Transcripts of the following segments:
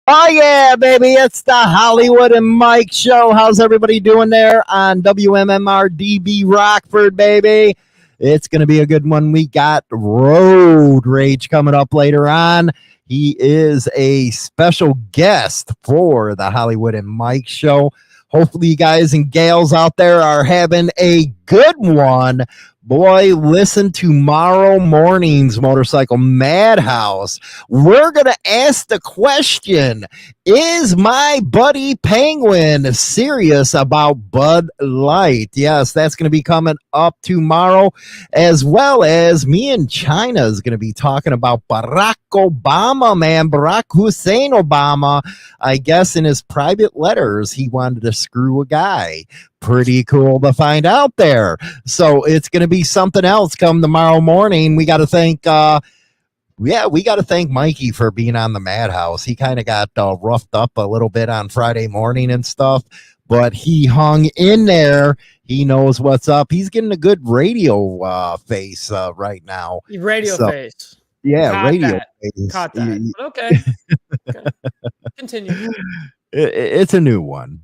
Oh yeah, baby! It's the Hollywood and Mike show. How's everybody doing there on WMMR DB Rockford, baby? It's gonna be a good one. We got Roadrage coming up later on. He is a special guest for the Hollywood and Mike show. Hopefully, you guys and gals out there are having a good one. Boy, listen tomorrow morning's Motorcycle Madhouse. We're going to ask the question, is my buddy Penguin serious about Bud Light? Yes, that's going to be coming up tomorrow, as well as me and China is going to be talking about Barack Obama, man. Barack Hussein Obama, I guess in his private letters, he wanted to screw a guy. Pretty cool to find out there. So it's going to be something else come tomorrow morning. We got to thank Mikey for being on the Madhouse. He kind of got roughed up a little bit on Friday morning and stuff, but he hung in there. He knows what's up. He's getting a good radio face right now. Radio face. Yeah, Caught radio that. face. Caught that. Okay. Continue. It's a new one.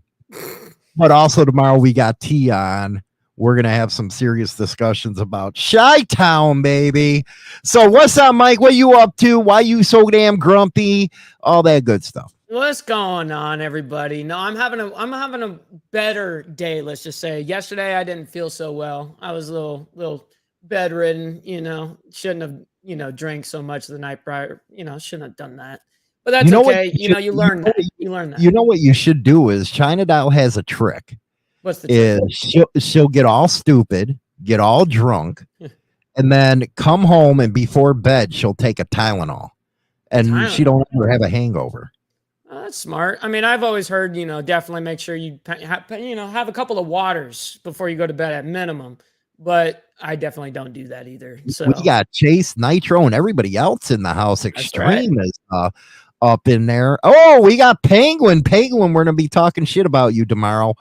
But also tomorrow we got T on. We're going to have some serious discussions about Chi-Town, baby. So what's up, Mike? What you up to? Why you so damn grumpy? All that good stuff. What's going on, everybody? No, I'm having a better day, let's just say. Yesterday I didn't feel so well. I was a little bedridden, shouldn't have, drank so much the night prior, shouldn't have done that. But that's okay. You learn that. You learn that. You know what you should do is China Doll has a trick. What's the trick? She'll get all stupid, get all drunk, and then come home and before bed she'll take a Tylenol, and she don't ever have a hangover. That's smart. I mean, I've always heard, definitely make sure you have a couple of waters before you go to bed at minimum. But I definitely don't do that either. So we got Chase, Nitro, and everybody else in the house. Extreme is up in there. Oh, we got Penguin. Penguin, we're gonna be talking shit about you tomorrow.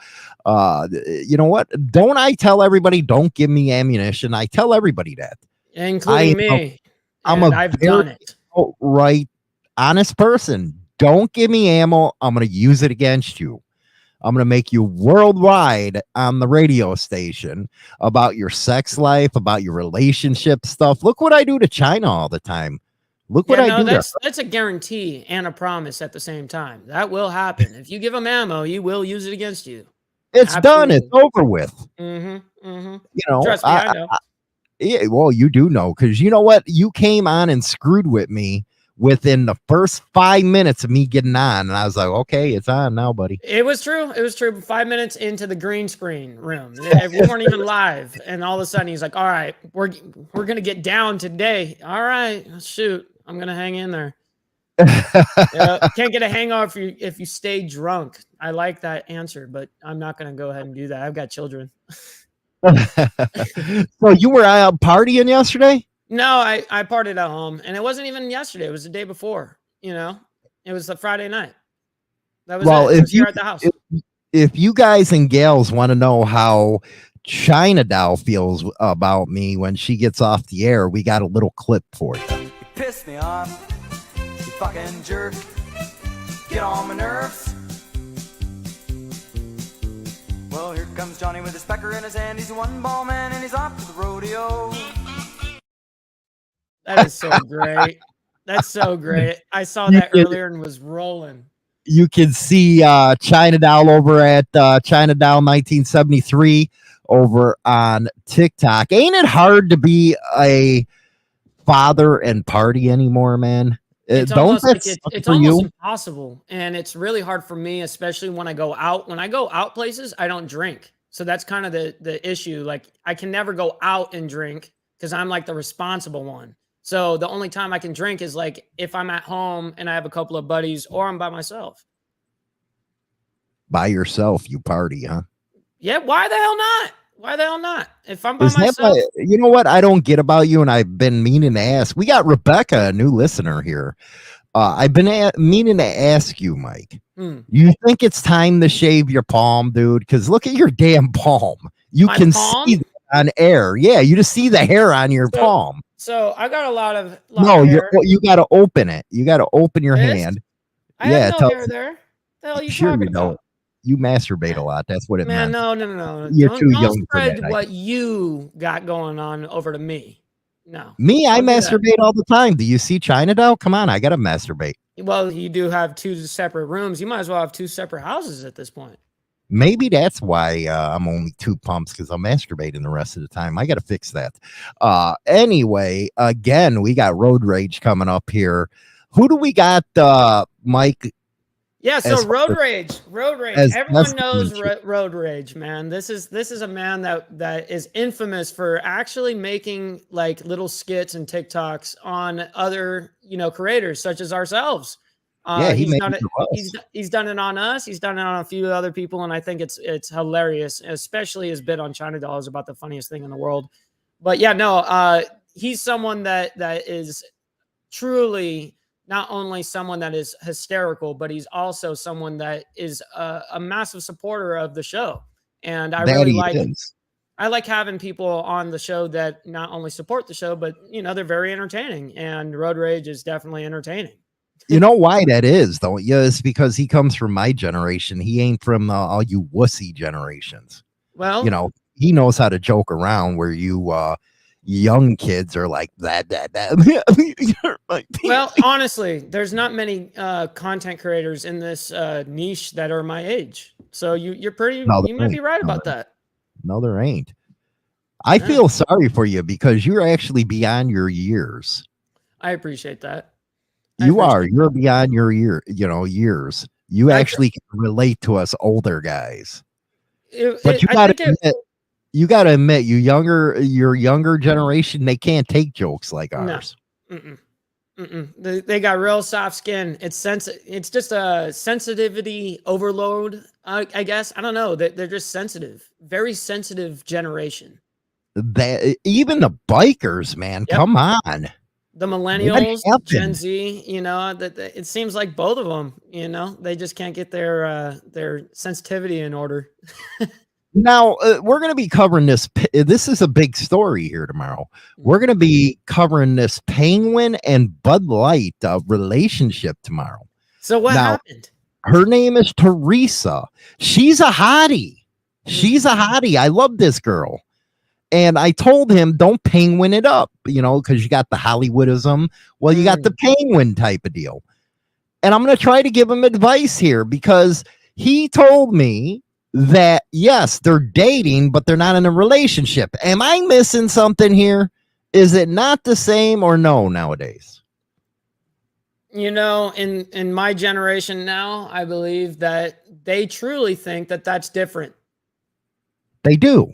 You know what? Don't I tell everybody? Don't give me ammunition. I tell everybody that, including me. I've done it. Right, honest person. Don't give me ammo. I'm gonna use it against you. I'm going to make you worldwide on the radio station about your sex life, about your relationship stuff. Look what I do to China all the time. Look what I do. That's a guarantee and a promise at the same time. That will happen. If you give them ammo, he will use it against you. It's done. It's over with. Trust me, I know. Yeah, well, you do know, because you know what? You came on and screwed with me within the first 5 minutes of me getting on, and I was like, okay, it's on now, buddy. It was true. 5 minutes into the green screen room. We weren't even live, and all of a sudden he's like, all right, we're gonna get down today. All right, shoot, I'm gonna hang in there. Can't get a hangover if you stay drunk. I like that answer, but I'm not gonna go ahead and do that. I've got children. So you were out partying yesterday? No, I partied at home, and it wasn't even yesterday. It was the day before. It was the Friday night. That was it. If you're at the house, if you guys and gals want to know how China Doll feels about me when she gets off the air, we got a little clip for you. You piss me off, you fucking jerk. Get on my nerves. Well, here comes Johnny with his pecker in his hand. He's a one-ball man, and he's off to the rodeo. That is so great. That's so great. I saw that earlier and was rolling. You can see China Doll over at China Doll 1973 over on TikTok. Ain't it hard to be a father and party anymore, man? It's almost impossible, and it's really hard for me, especially when I go out. When I go out places, I don't drink, so that's kind of the issue. Like, I can never go out and drink because I'm like the responsible one. So the only time I can drink is like if I'm at home and I have a couple of buddies, or I'm by myself. By yourself, you party, huh? Yeah. Why the hell not? Why the hell not? If I'm by Is that myself, you know what I don't get about you, and I've been meaning to ask. We got Rebecca, a new listener here. I've been meaning to ask you, Mike. You think it's time to shave your palm, dude? Because look at your damn palm. You my can palm. see that on air. Yeah, you just see the hair on your palm. So I got a lot of No, hair. you got to open it. You got to open your This? hand. I Yeah, have no hair there. The hell are you sure talking you don't. about? You masturbate a lot. That's what it Man, meant. no. You're too Don't young for that. spread what you got going on over to me. No. Me, I Don't do that. masturbate all the time. Do you see China doll? Come on, I got to masturbate. Well, you do have two separate rooms. You might as well have two separate houses at this point. Maybe that's why I'm only 2 pumps, because I'm masturbating the rest of the time. I got to fix that. Anyway, again, we got Roadrage coming up here. Who do we got, Mike? Yeah, so Roadrage. Everyone knows Roadrage, man. This is a man that is infamous for actually making like little skits and TikToks on other creators such as ourselves. Yeah, he's done it. He's done it on us. He's done it on a few other people, and I think it's hilarious. Especially his bit on China doll is about the funniest thing in the world. But yeah, no, he's someone that is truly not only someone that is hysterical, but he's also someone that is a massive supporter of the show. And I like having people on the show that not only support the show, but they're very entertaining. And Roadrage is definitely entertaining. You know why that is, though? Yeah, it's because he comes from my generation. He ain't from all you wussy generations. Well, he knows how to joke around where you young kids are like that. Well, honestly, there's not many content creators in this niche that are my age. So you might be right about that. No, there ain't. I feel sorry for you because you're actually beyond your years. I appreciate that. You're beyond your years. You actually can relate to us older guys. But you gotta admit, your younger generation, they can't take jokes like ours. No. They got real soft skin. It's just a sensitivity overload. I guess I don't know. They're just sensitive, very sensitive generation. That even the bikers, man, come on. The millennials, Gen Z, it seems like both of them, they just can't get their sensitivity in order. Now, we're going to be covering this. This is a big story here tomorrow. We're going to be covering this Penguin and Bud Light relationship tomorrow. So what happened? Her name is Teresa. She's a hottie. I love this girl. And I told him, don't penguin it up, because you got the Hollywoodism. Well, you got the penguin type of deal. And I'm going to try to give him advice here because he told me that, yes, they're dating, but they're not in a relationship. Am I missing something here? Is it not the same or no nowadays? In my generation now, I believe that they truly think that that's different. They do.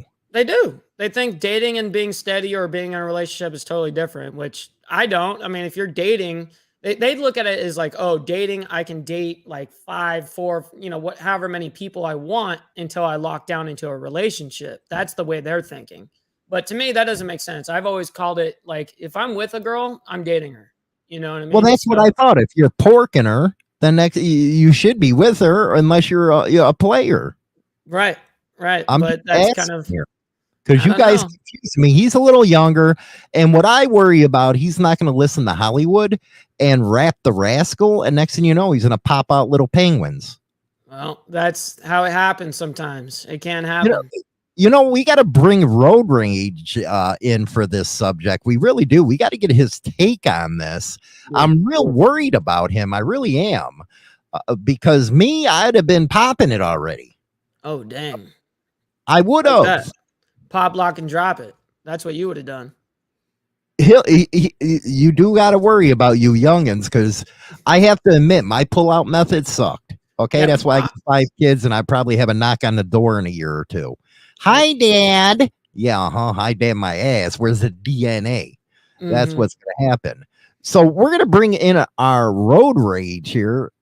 They think dating and being steady or being in a relationship is totally different, which I don't. I mean, if you're dating, they look at it as like, oh, dating, I can date like 5, 4, however many people I want until I lock down into a relationship. That's the way they're thinking. But to me, that doesn't make sense. I've always called it like, if I'm with a girl, I'm dating her. You know what I mean? Well, that's what I thought. If you're porking her, then you should be with her unless you're a player. Right. But that's kind of here. Because you guys confuse me. He's a little younger. And what I worry about, he's not going to listen to Hollywood and Rap the Rascal. And next thing you know, he's going to pop out little penguins. Well, that's how it happens sometimes. It can happen. We got to bring Roadrage in for this subject. We really do. We got to get his take on this. Yeah. I'm real worried about him. I really am. Because I'd have been popping it already. Oh, dang. I would have. Pop, lock, and drop it. That's what you would have done. You do got to worry about you youngins, because I have to admit, my pull-out method sucked. Okay, yeah, that's why I got 5 kids, and I probably have a knock on the door in a year or 2. Hi, Dad. Yeah, hi, Dad, my ass. Where's the DNA? That's what's going to happen. So we're going to bring in our Roadrage here.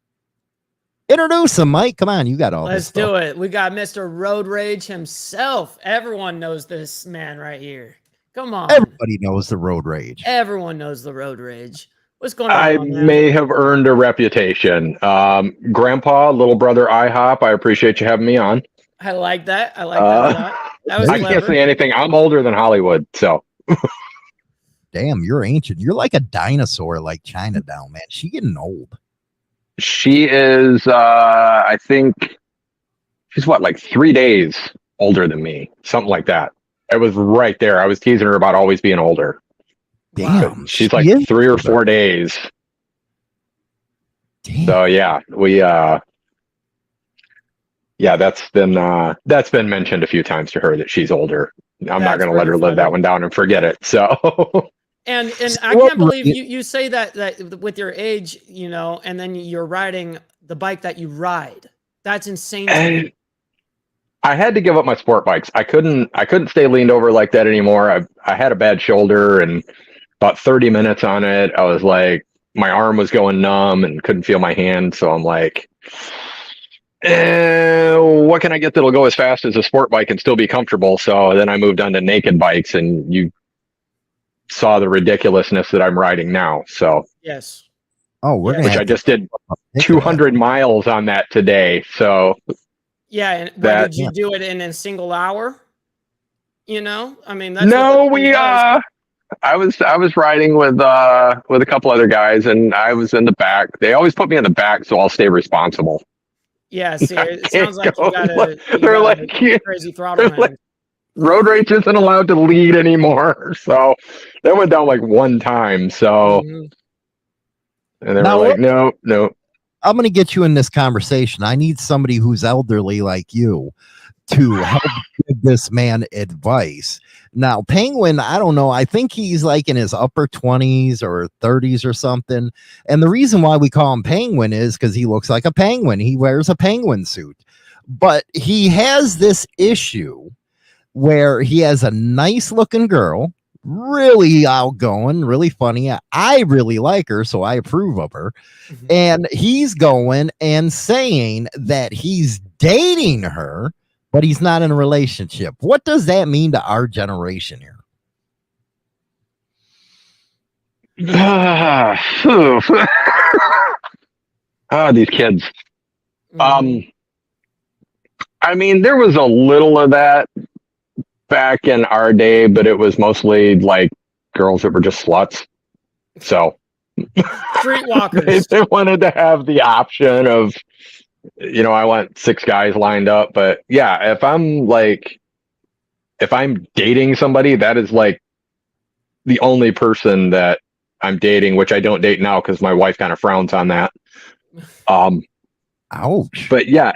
Introduce him, Mike. Come on, you got all Let's this stuff. do it. We got Mr. Roadrage himself. Everyone knows this man right here. Come on. Everybody knows the road rage. Everyone knows the Roadrage. What's going on, I man? may have earned a reputation. Grandpa, little brother IHOP, I appreciate you having me on. I like that. I like that a lot. That was I clever. can't say anything. I'm older than Hollywood, so. Damn, you're ancient. You're like a dinosaur, like Chinatown, man. She getting old. She is, I think, she's what, like 3 days older than me, something like that. It was right there. I was teasing her about always being older. Damn, She's like is 3 or older. 4 days. Damn. So yeah, that's been mentioned a few times to her that she's older. I'm not That's going to let her really live that funny. one down and forget it. So And So I what can't believe ra- you say that with your age, you know, and then you're riding the bike that you ride. That's insane to me. and I had to give up my sport bikes. I couldn't stay leaned over like that anymore. I had a bad shoulder, and about 30 minutes on it, I was like, my arm was going numb and couldn't feel my hand. So I'm like, what can I get that'll go as fast as a sport bike and still be comfortable? So then I moved on to naked bikes, and you saw the ridiculousness that I'm riding now. So, Yes. Oh, we're gonna which have I to just did pick 200 miles on that today. So Yeah. And but That- did you do it in a single hour? You know, I mean, that's no, what the thing we does. I was riding with a couple other guys, and I was in the back. They always put me in the back, so I'll stay responsible. Yeah. See, I it sounds like can't you go- got a they're like, yeah, crazy throttle they're like- hand. Road rage isn't allowed to lead anymore. So that went down like one time. So Mhm. and they Now were like, no. I'm gonna get you in this conversation. I need somebody who's elderly like you to help give this man advice. Now, Penguin, I don't know. I think he's like in his upper 20s or 30s or something. And the reason why we call him Penguin is because he looks like a penguin. He wears a penguin suit. But he has this issue where he has a nice looking girl, really outgoing, really funny. I really like her, so I approve of her. Mhm. And he's going and saying that he's dating her, but he's not in a relationship. What does that mean to our generation here? These kids. Mhm. I mean, there was a little of that back in our day, but it was mostly like girls that were just sluts. So they, Streetwalkers. they wanted to have the option of, I want 6 guys lined up. But yeah, if I'm dating somebody, that is like the only person that I'm dating, which I don't date now because my wife kind of frowns on that. Ouch. But yeah,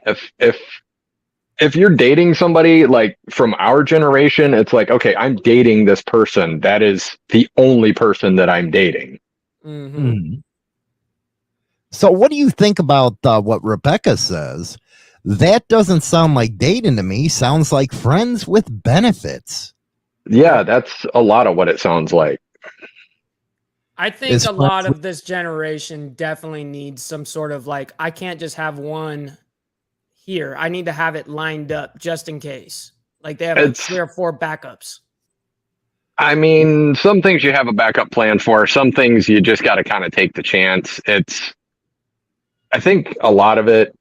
if you're dating somebody like from our generation, it's like, okay, I'm dating this person. That is the only person that I'm dating. Mhm. Mhm. So what do you think about what Rebecca says? That doesn't sound like dating to me. Sounds like friends with benefits. Yeah, that's a lot of what it sounds like. I think Is a lot friends of this generation definitely needs some sort of like, I can't just have one here. I need to have it lined up just in case. Like they have like It's- 3 or 4 backups. I mean, some things you have a backup plan for. Some things you just got to kind of take the chance. I think a lot of it,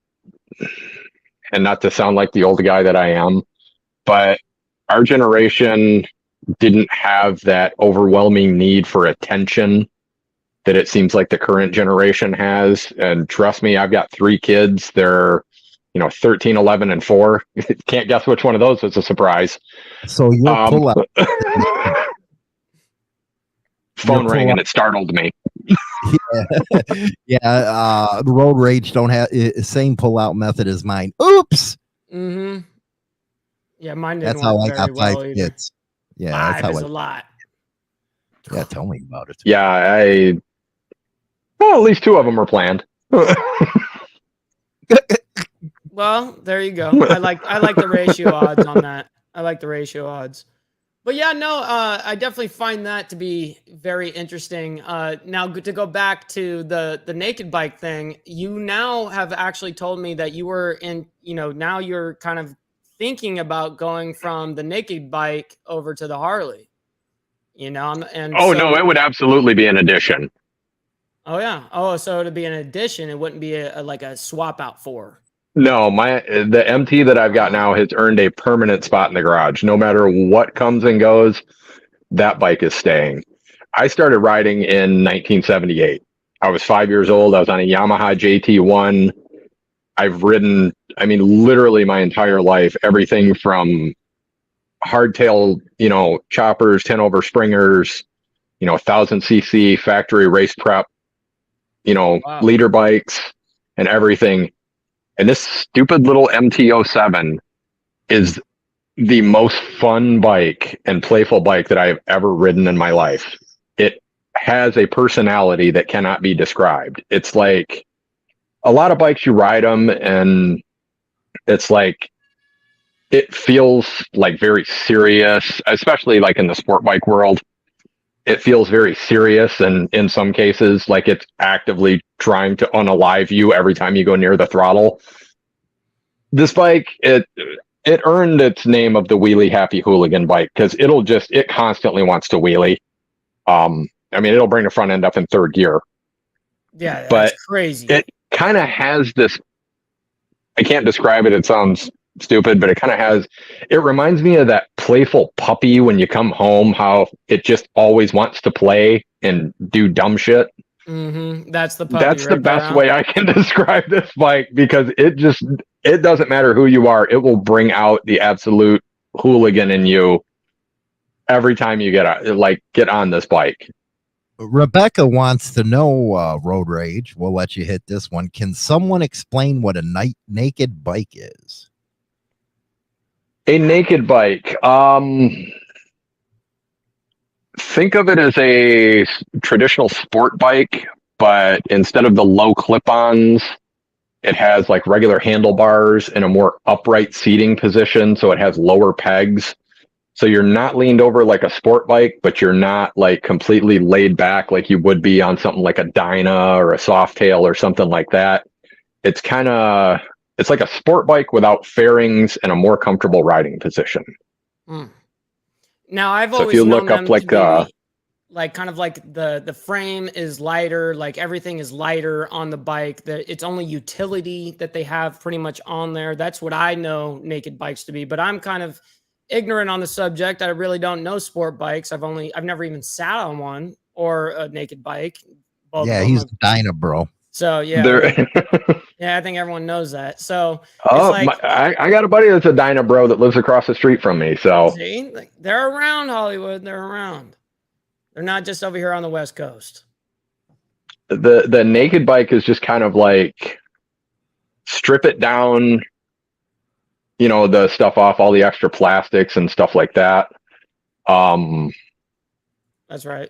and not to sound like the old guy that I am, but our generation didn't have that overwhelming need for attention that it seems like the current generation has. And trust me, I've got 3 kids. They're, 13, 11, and 4. Can't guess which one of those was a surprise. So you'll pull out. Phone You're rang pull- and it startled me. Yeah, the road rage don't have same pull out method as mine. Oops. Mm-hmm. Yeah, mine didn't That's how I work got very well 5 either. kids. Yeah, 5 that's how is I. a lot. Yeah, tell me about it. Yeah, well, at least 2 of them are planned. Well, there you go. I like the ratio odds on that. I like the ratio odds. But yeah, no, I definitely find that to be very interesting. Now, to go back to the naked bike thing, you now have actually told me that you were in, now you're kind of thinking about going from the naked bike over to the Harley, and Oh so, no, it would absolutely be an addition. oh yeah, oh, so to be an addition, it wouldn't be like a swap out for. No, the MT that I've got now has earned a permanent spot in the garage. No matter what comes and goes, that bike is staying. I started riding in 1978. I was 5 years old. I was on a Yamaha JT1. I've ridden, I mean, literally my entire life, everything from hardtail, choppers, 10 over springers, 1000cc factory race prep, Wow. leader bikes and everything. And this stupid little MT-07 is the most fun bike and playful bike that I've ever ridden in my life. It has a personality that cannot be described. It's like a lot of bikes, you ride them and it's like, it feels like very serious, especially like in the sport bike world. It feels very serious, and in some cases, like it's actively trying to unalive you every time you go near the throttle. This bike, it earned its name of the wheelie happy hooligan bike because it constantly wants to wheelie. I mean, it'll bring the front end up in third gear. Yeah, that's but crazy. It kind of has this. I can't describe it. It sounds stupid, but it reminds me of that playful puppy when you come home, how it just always wants to play and do dumb shit. Mm-hmm. That's the puppy. That's the best way I can describe this bike, because it doesn't matter who you are. It will bring out the absolute hooligan in you every time you get on this bike. Rebecca wants to know, Road Rage. We'll let you hit this one. Can someone explain what a naked bike is? A naked bike. Think of it as a traditional sport bike, but instead of the low clip-ons, it has like regular handlebars in a more upright seating position, so it has lower pegs. So you're not leaned over like a sport bike, but you're not like completely laid back like you would be on something like a Dyna or a Softail or something like that. It's like a sport bike without fairings and a more comfortable riding position. Mm. Now, I've So if always you known look them up like to be kind of like the frame is lighter, like everything is lighter on the bike. It's only utility that they have pretty much on there. That's what I know naked bikes to be. But I'm kind of ignorant on the subject. I really don't know sport bikes. I've never even sat on one or a naked bike. Yeah, he's a Dyna bro. So yeah, yeah, I think everyone knows that. So I got a buddy that's a Dyna bro that lives across the street from me. So see, they're around Hollywood. They're around. They're not just over here on the West Coast. The naked bike is just kind of like strip it down, the stuff off, all the extra plastics and stuff like that. That's right.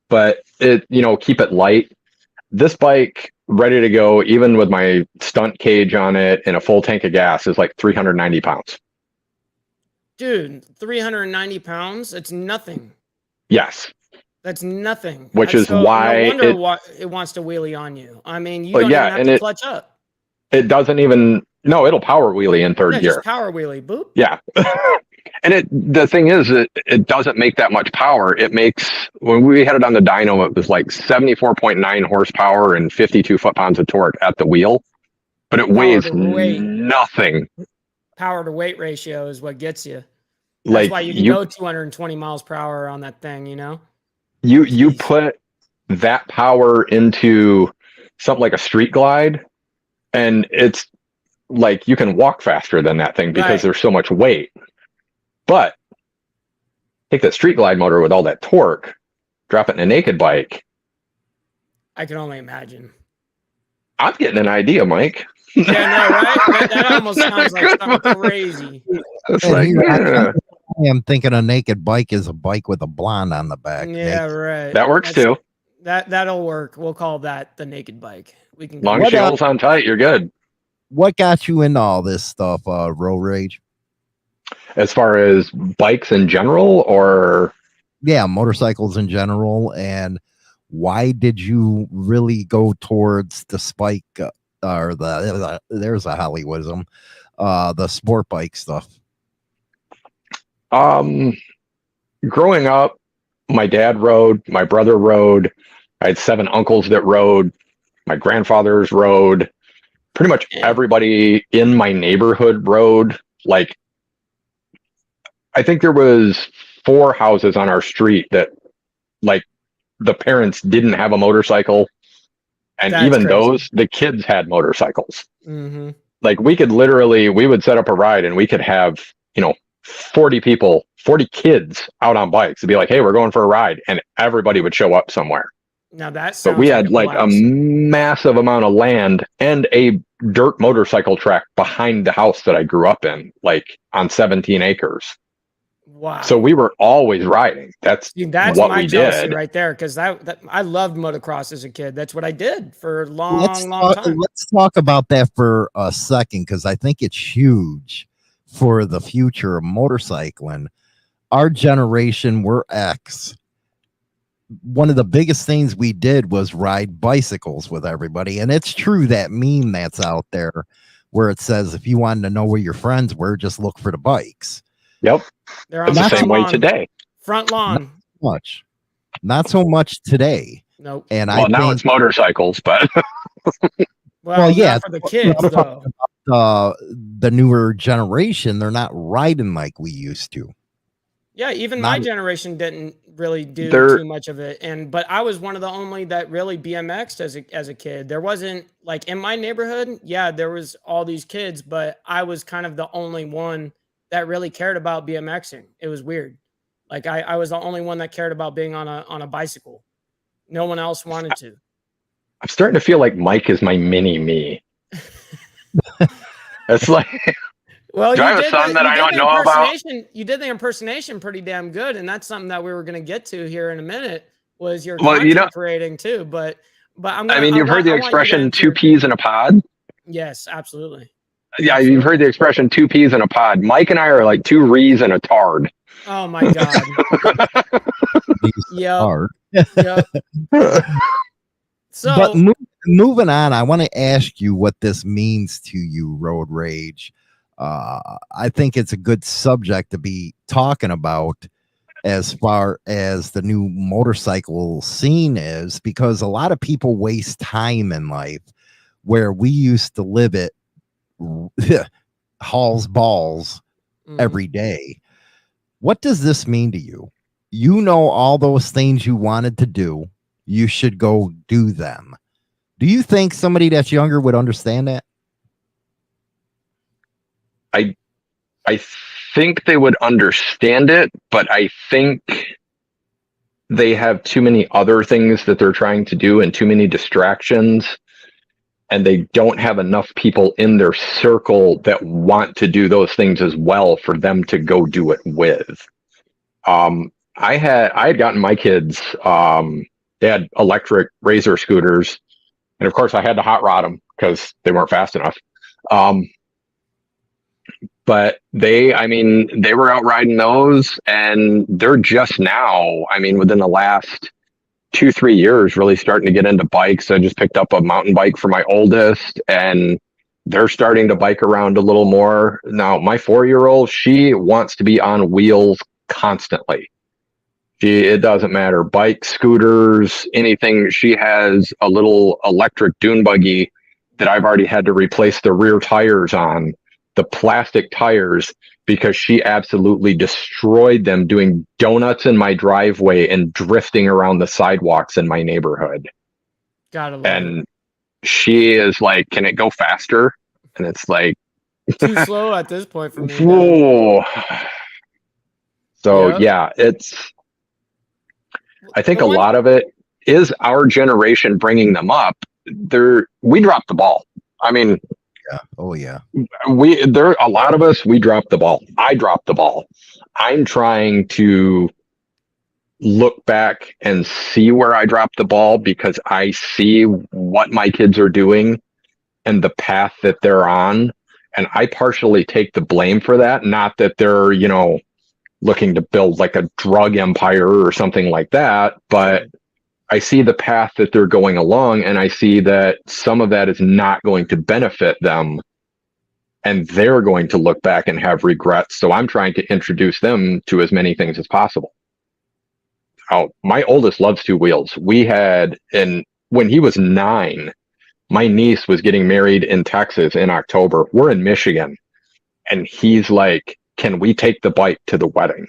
But keep it light. This bike, ready to go, even with my stunt cage on it and a full tank of gas, is like 390 pounds. Dude, 390 pounds? It's nothing. Yes. That's nothing. Which is why no wonder why it wants to wheelie on you. I mean, you don't even have to clutch up. It doesn't even. No, it'll power wheelie in third gear. Just power wheelie, boop. Yeah. And the thing is, it doesn't make that much power. It makes, when we had it on the dyno, it was like 74.9 horsepower and 52 foot-pounds of torque at the wheel, but it weighs nothing. Power to weight ratio is what gets you. That's why you can go 220 miles per hour on that thing, You put that power into something like a street glide, and it's like you can walk faster than that thing because there's so much weight. But take that street glide motor with all that torque, drop it in a naked bike. I can only imagine. I'm getting an idea, Mike. Yeah, no, right? That almost sounds like something crazy. It's I am thinking a naked bike is a bike with a blonde on the back. Yeah, right. That works too. That'll work. We'll call that the naked bike. We can long shingles on tight. You're good. What got you into all this stuff, Road Rage? As far as bikes in general, or Yeah, motorcycles in general. And why did you really go towards the spike or there's a Hollywoodism, the sport bike stuff? growing up, my dad rode, my brother rode, I had 7 uncles that rode, my grandfathers rode, pretty much everybody in my neighborhood rode. Like, I think there was 4 houses on our street that, like, the parents didn't have a motorcycle, and That's even crazy. those, the kids had motorcycles. Mm-hmm. Like, we would set up a ride and we could have, 40 people, 40 kids out on bikes and be like, hey, we're going for a ride, and everybody would show up somewhere. Now that sounds But we had a like a blast. massive amount of land and a dirt motorcycle track behind the house that I grew up in, like on 17 acres. Wow. So we were always riding. That's That's what my we jealousy did. right there, because that I loved motocross as a kid. That's what I did for a long time. Let's talk about that for a second, because I think it's huge for the future of motorcycling. Our generation, we're X. One of the biggest things we did was ride bicycles with everybody. And it's true, that meme that's out there where it says, if you wanted to know where your friends were, just look for the bikes. Yep. They're on It's the front same way lawn. today. Front lawn. Not so much today. Nope. And Well, now it's motorcycles, but Well, yeah, not for the kids though. The newer generation, they're not riding like we used to. Yeah, even Not- my generation didn't really do They're- too much of it, but I was one of the only that really BMX'd as a kid. There wasn't, like, in my neighborhood. Yeah, there was all these kids, but I was kind of the only one that really cared about BMXing. It was weird. Like, I was the only one that cared about being on a bicycle. No one else wanted to. I'm starting to feel like Mike is my mini me. It's like, Well, do I have a son that I don't know about? You did the impersonation pretty damn good, and that's something that we were going to get to here in a minute. Was your content creating too? But you've heard the expression 2 peas in a pod. Yes, absolutely. Yeah, you've heard the expression 2 peas in a pod. Mike and I are like 2 rees in a tard. Oh my god. Yep. So, but moving on, I want to ask you what this means to you, Roadrage. I think it's a good subject to be talking about as far as the new motorcycle scene is, because a lot of people waste time in life where we used to live it hauls balls every day. What does this mean to you? You know, all those things you wanted to do, you should go do them. Do you think somebody that's younger would understand that? I think they would understand it, but I think they have too many other things that they're trying to do and too many distractions, and they don't have enough people in their circle that want to do those things as well for them to go do it with. I had gotten my kids, they had electric Razor scooters, and of course I had to hot rod them because they weren't fast enough. But they were out riding those, and they're just now, within the last 2-3 years, really starting to get into bikes. I just picked up a mountain bike for my oldest, and they're starting to bike around a little more. Now, my 4-year-old, she wants to be on wheels constantly. It doesn't matter. Bikes, scooters, anything. She has a little electric dune buggy that I've already had to replace the rear tires on, the plastic tires, because she absolutely destroyed them doing donuts in my driveway and drifting around the sidewalks in my neighborhood. Gotta love and she is like, can it go faster? And it's like too slow at this point for me. Whoa. So yeah, I think a lot of it is our generation bringing them up. We dropped the ball. Yeah. Oh yeah. A lot of us, we dropped the ball. I dropped the ball. I'm trying to look back and see where I dropped the ball, because I see what my kids are doing and the path that they're on. And I partially take the blame for that. Not that they're, looking to build like a drug empire or something like that, but I see the path that they're going along, and I see that some of that is not going to benefit them, and they're going to look back and have regrets. So I'm trying to introduce them to as many things as possible. Oh, my oldest loves two wheels. When he was 9, my niece was getting married in Texas in October. We're in Michigan. And he's like, can we take the bike to the wedding?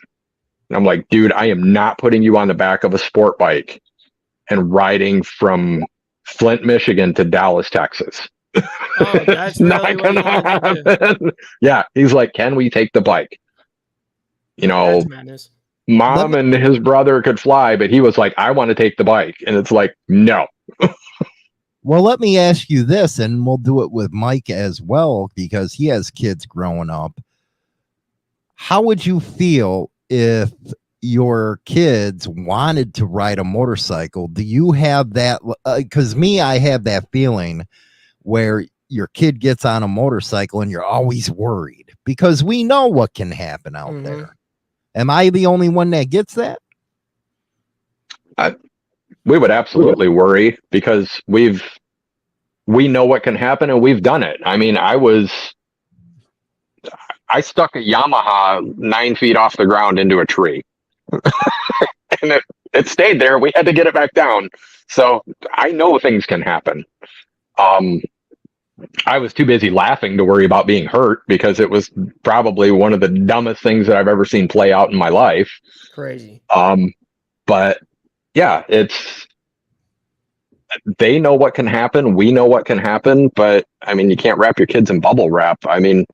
And I'm like, dude, I am not putting you on the back of a sport bike and riding from Flint, Michigan to Dallas, Texas. Oh, that's really what you wanted to do. Yeah. He's like, can we take the bike? That's madness. Mom and his brother could fly, but he was like, I want to take the bike. And it's like, no. Well, let me ask you this, and we'll do it with Mike as well, because he has kids growing up. How would you feel if your kids wanted to ride a motorcycle? Do you have that? Because I have that feeling where your kid gets on a motorcycle and you're always worried because we know what can happen out there. Am I the only one that gets that? We would absolutely worry because we know what can happen and we've done it. I mean, I stuck a Yamaha 9 feet off the ground into a tree and it stayed there. We had to get it back down. So I know things can happen. I was too busy laughing to worry about being hurt because it was probably one of the dumbest things that I've ever seen play out in my life. Crazy. But yeah, they know what can happen. We know what can happen, but I mean, you can't wrap your kids in bubble wrap. I mean,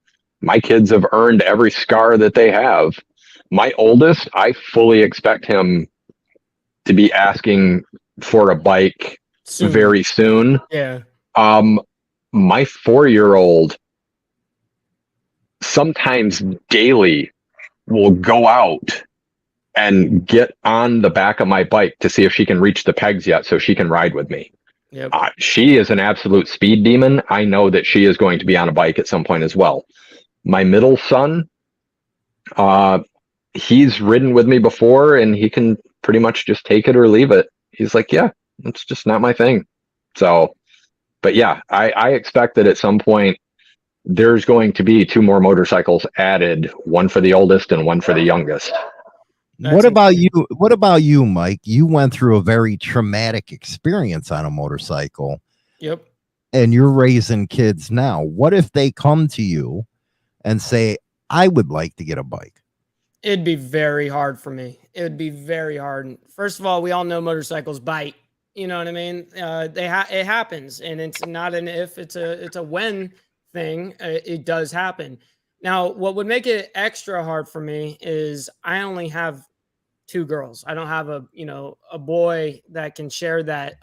my kids have earned every scar that they have. My oldest, I fully expect him to be asking for a bike very soon. Yeah. My 4-year-old sometimes daily will go out and get on the back of my bike to see if she can reach the pegs yet so she can ride with me. Yep. She is an absolute speed demon. I know that she is going to be on a bike at some point as well. My middle son, he's ridden with me before and he can pretty much just take it or leave it. He's like, yeah, it's just not my thing. So, but yeah, I expect that at some point there's going to be 2 more motorcycles added, one for the oldest and one for the youngest. What about you, Mike? You went through a very traumatic experience on a motorcycle. Yep. And you're raising kids now. What if they come to you and say, I would like to get a bike? It'd be very hard for me. It would be very hard. First of all, we all know motorcycles bite. You know what I mean? It happens, and it's not an if, it's a when thing. It does happen. Now, what would make it extra hard for me is I only have 2 girls. I don't have a boy that can share that.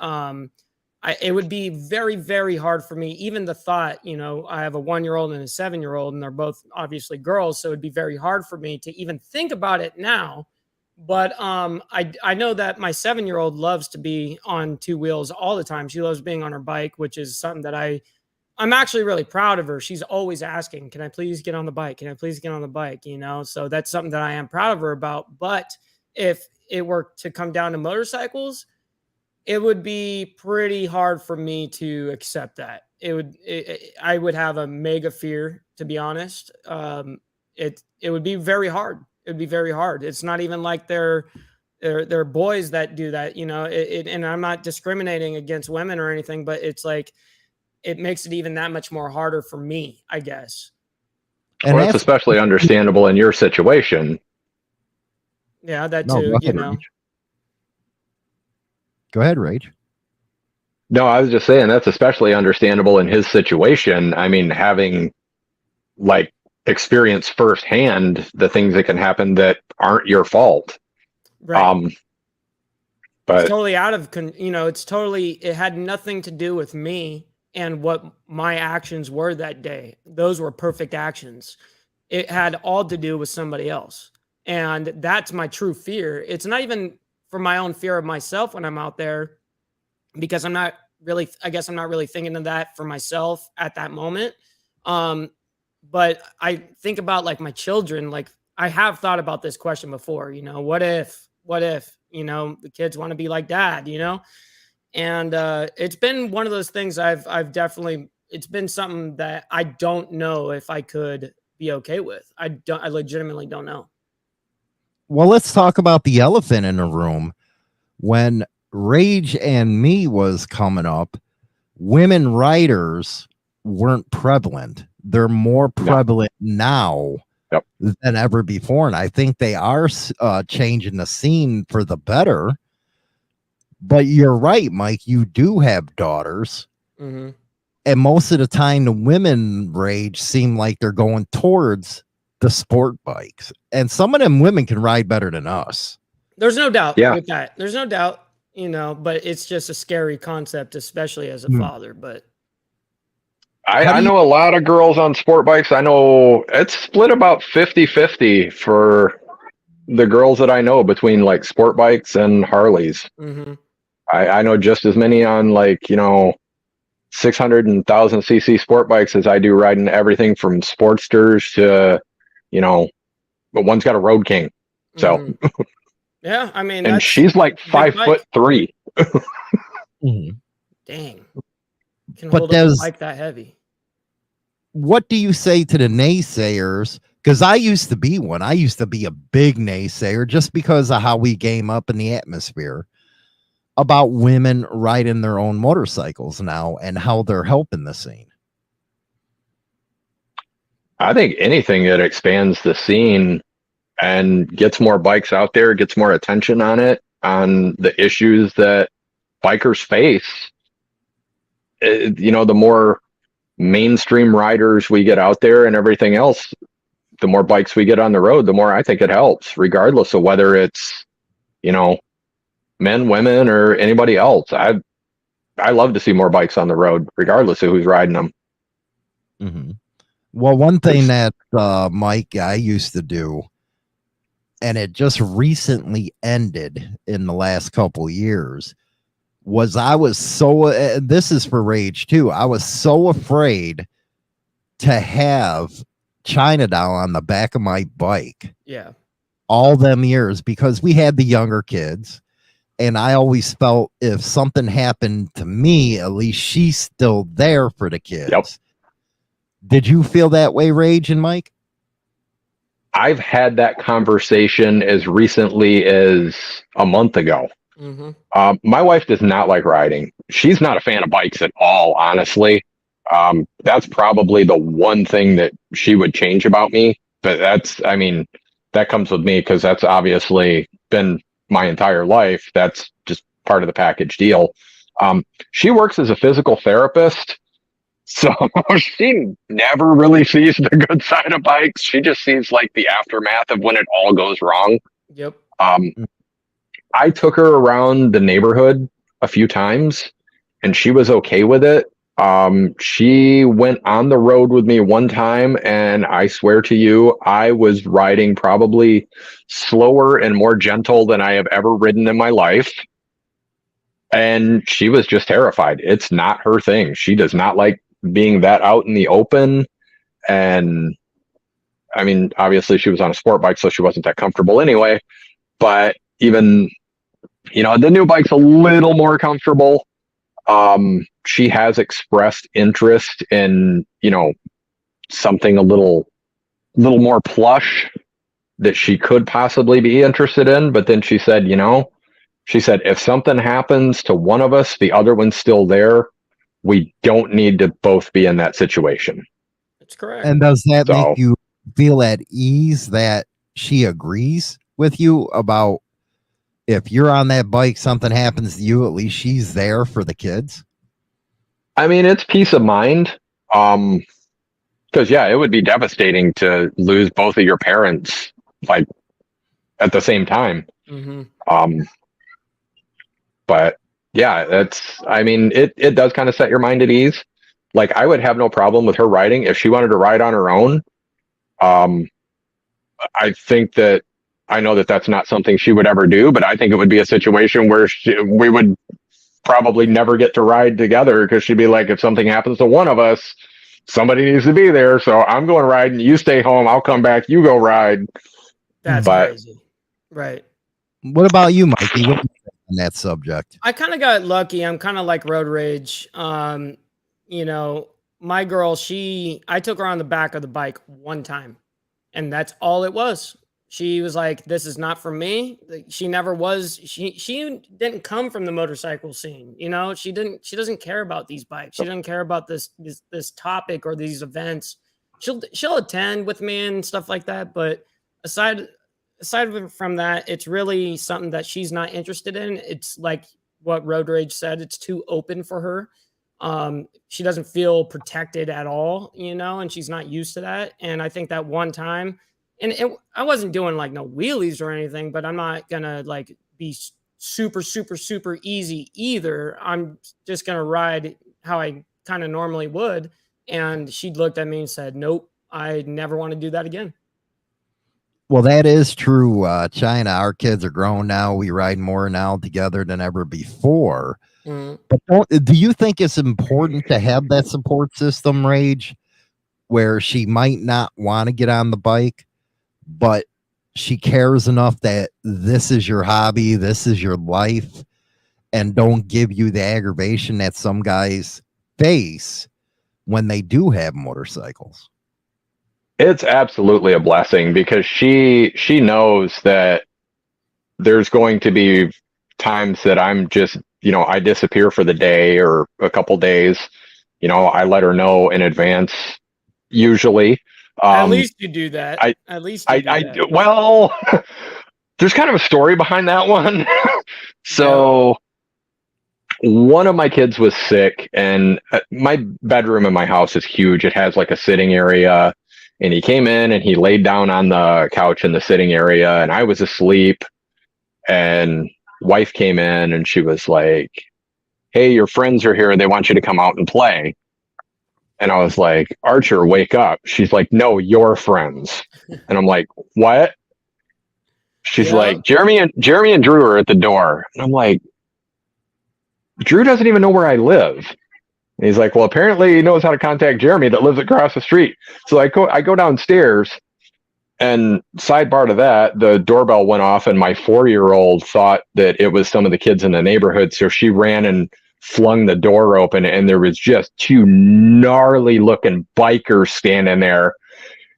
It would be very, very hard for me. Even the thought, I have a 1-year-old and a 7-year-old, and they're both obviously girls. So it'd be very hard for me to even think about it now. But I know that my 7-year-old loves to be on 2 wheels all the time. She loves being on her bike, which is something that I'm actually really proud of her. She's always asking, can I please get on the bike? Can I please get on the bike? So that's something that I am proud of her about. But if it were to come down to motorcycles, it would be pretty hard for me to accept that. I would have a mega fear, to be honest. It would be very hard. It would be very hard. It's not even like they're boys that do that, and I'm not discriminating against women or anything, but it's like, it makes it even that much more harder for me, I guess. And well, that's especially understandable in your situation. Yeah, that too, Go ahead, Rage. No, I was just saying that's especially understandable in his situation. I mean, having experience firsthand the things that can happen that aren't your fault. Right. But it's totally out of, it had nothing to do with me and what my actions were that day. Those were perfect actions. It had all to do with somebody else. And that's my true fear. It's not even for my own fear of myself when I'm out there, because I'm not really thinking of that for myself at that moment. but I think about like my children, like I have thought about this question before, you know, what if, you know, the kids want to be like dad, you know? And it's been one of those things I've definitely, it's been something that I don't know if I could be okay with. I legitimately don't know. Well, let's talk about the elephant in the room. When Rage and Me was coming up, women writers weren't prevalent. They're more prevalent now than ever before. And I think they are changing the scene for the better. But you're right, Mike. You do have daughters. Mm-hmm. And most of the time, the women Rage seem like they're going towards the sport bikes. And some of them women can ride better than us. There's no doubt with that. There's no doubt, you know, but it's just a scary concept, especially as a father. But I know a lot of girls on sport bikes. I know it's split about 50-50 for the girls that I know between like sport bikes and Harleys. Mm-hmm. I know just as many on like, you know, 600 and 1000 cc sport bikes as I do riding everything from Sportsters to, you know, but one's got a Road King. So, yeah, I mean, and she's like 5'3". Dang. Can but hold up a bike that heavy. What do you say to the naysayers? Because I used to be one. I used to be a big naysayer just because of how we game up in the atmosphere about women riding their own motorcycles now and how they're helping the scene. I think anything that expands the scene and gets more bikes out there, gets more attention on it, on the issues that bikers face. You know, the more mainstream riders we get out there and everything else, the more bikes we get on the road, the more I think it helps, regardless of whether it's, you know, men, women, or anybody else. I love to see more bikes on the road, regardless of who's riding them. Mm-hmm. Well, one thing that Mike, I used to do, and it just recently ended in the last couple years, was I was so, this is for Rage too, I was so afraid to have China Doll on the back of my bike. Yeah. All them years, because we had the younger kids. And I always felt if something happened to me, at least she's still there for the kids. Yep. Did you feel that way, Rage and Mike? I've had that conversation as recently as a month ago. Mm-hmm. My wife does not like riding. She's not a fan of bikes at all, honestly. That's probably the one thing that she would change about me. But that's, I mean, that comes with me because that's obviously been my entire life. That's just part of the package deal. She works as a physical therapist, so she never really sees the good side of bikes. She just sees like the aftermath of when it all goes wrong. Yep. I took her around the neighborhood a few times and she was okay with it. She went on the road with me one time, and I swear to you, I was riding probably slower and more gentle than I have ever ridden in my life. And she was just terrified. It's not her thing. She does not like being that out in the open. And I mean, obviously she was on a sport bike, so she wasn't that comfortable anyway. But even, you know, the new bike's a little more comfortable. She has expressed interest in, you know, something a little more plush that she could possibly be interested in. But then she said, you know, if something happens to one of us, the other one's still there. We don't need to both be in that situation. That's correct. And does that make you feel at ease that she agrees with you about if you're on that bike, something happens to you, at least she's there for the kids? I mean, it's peace of mind. Because yeah, it would be devastating to lose both of your parents like at the same time. Mm-hmm. But yeah, I mean, it does kind of set your mind at ease. Like I would have no problem with her riding if she wanted to ride on her own. I think that I know that that's not something she would ever do, but I think it would be a situation where we would probably never get to ride together because she'd be like, if something happens to one of us, somebody needs to be there. So I'm going riding. You stay home. I'll come back. You go ride. That's But- crazy. Right. What about you, Mikey? What do you think on that subject? I kind of got lucky. I'm kind of like Road Rage. You know, my girl, I took her on the back of the bike one time, and that's all it was. She was like, this is not for me. Like, she never was. She didn't come from the motorcycle scene. You know, she doesn't care about these bikes. She doesn't care about this topic or these events. She'll attend with me and stuff like that. But aside from that, it's really something that she's not interested in. It's like what Road Rage said. It's too open for her. She doesn't feel protected at all, you know, and she's not used to that. And I think that one time, I wasn't doing like no wheelies or anything, but I'm not gonna like be super, super, super easy either. I'm just gonna ride how I kind of normally would. And she looked at me and said, nope, I never want to do that again. Well, that is true, China. Our kids are grown now. We ride more now together than ever before. Mhm. But do you think it's important to have that support system, Rage, where she might not want to get on the bike, but she cares enough that this is your hobby, this is your life, and don't give you the aggravation that some guys face when they do have motorcycles? It's absolutely a blessing because she knows that there's going to be times that I'm just, you know, I disappear for the day or a couple days. You know, I let her know in advance usually. At least you do that. At least you do that. Well, there's kind of a story behind that one. So one of my kids was sick, and my bedroom in my house is huge. It has like a sitting area, and he came in and he laid down on the couch in the sitting area, and I was asleep, and wife came in and she was like, hey, your friends are here. They want you to come out and play. And I was like, Archer, wake up. She's like, no, your friends. And I'm like, what? She's like, Jeremy and Drew are at the door. And I'm like, Drew doesn't even know where I live. And he's like, well, apparently he knows how to contact Jeremy that lives across the street. So I go downstairs, and sidebar to that, the doorbell went off, and my 4-year-old thought that it was some of the kids in the neighborhood. So she ran and flung the door open, and there was just 2 gnarly looking bikers standing there.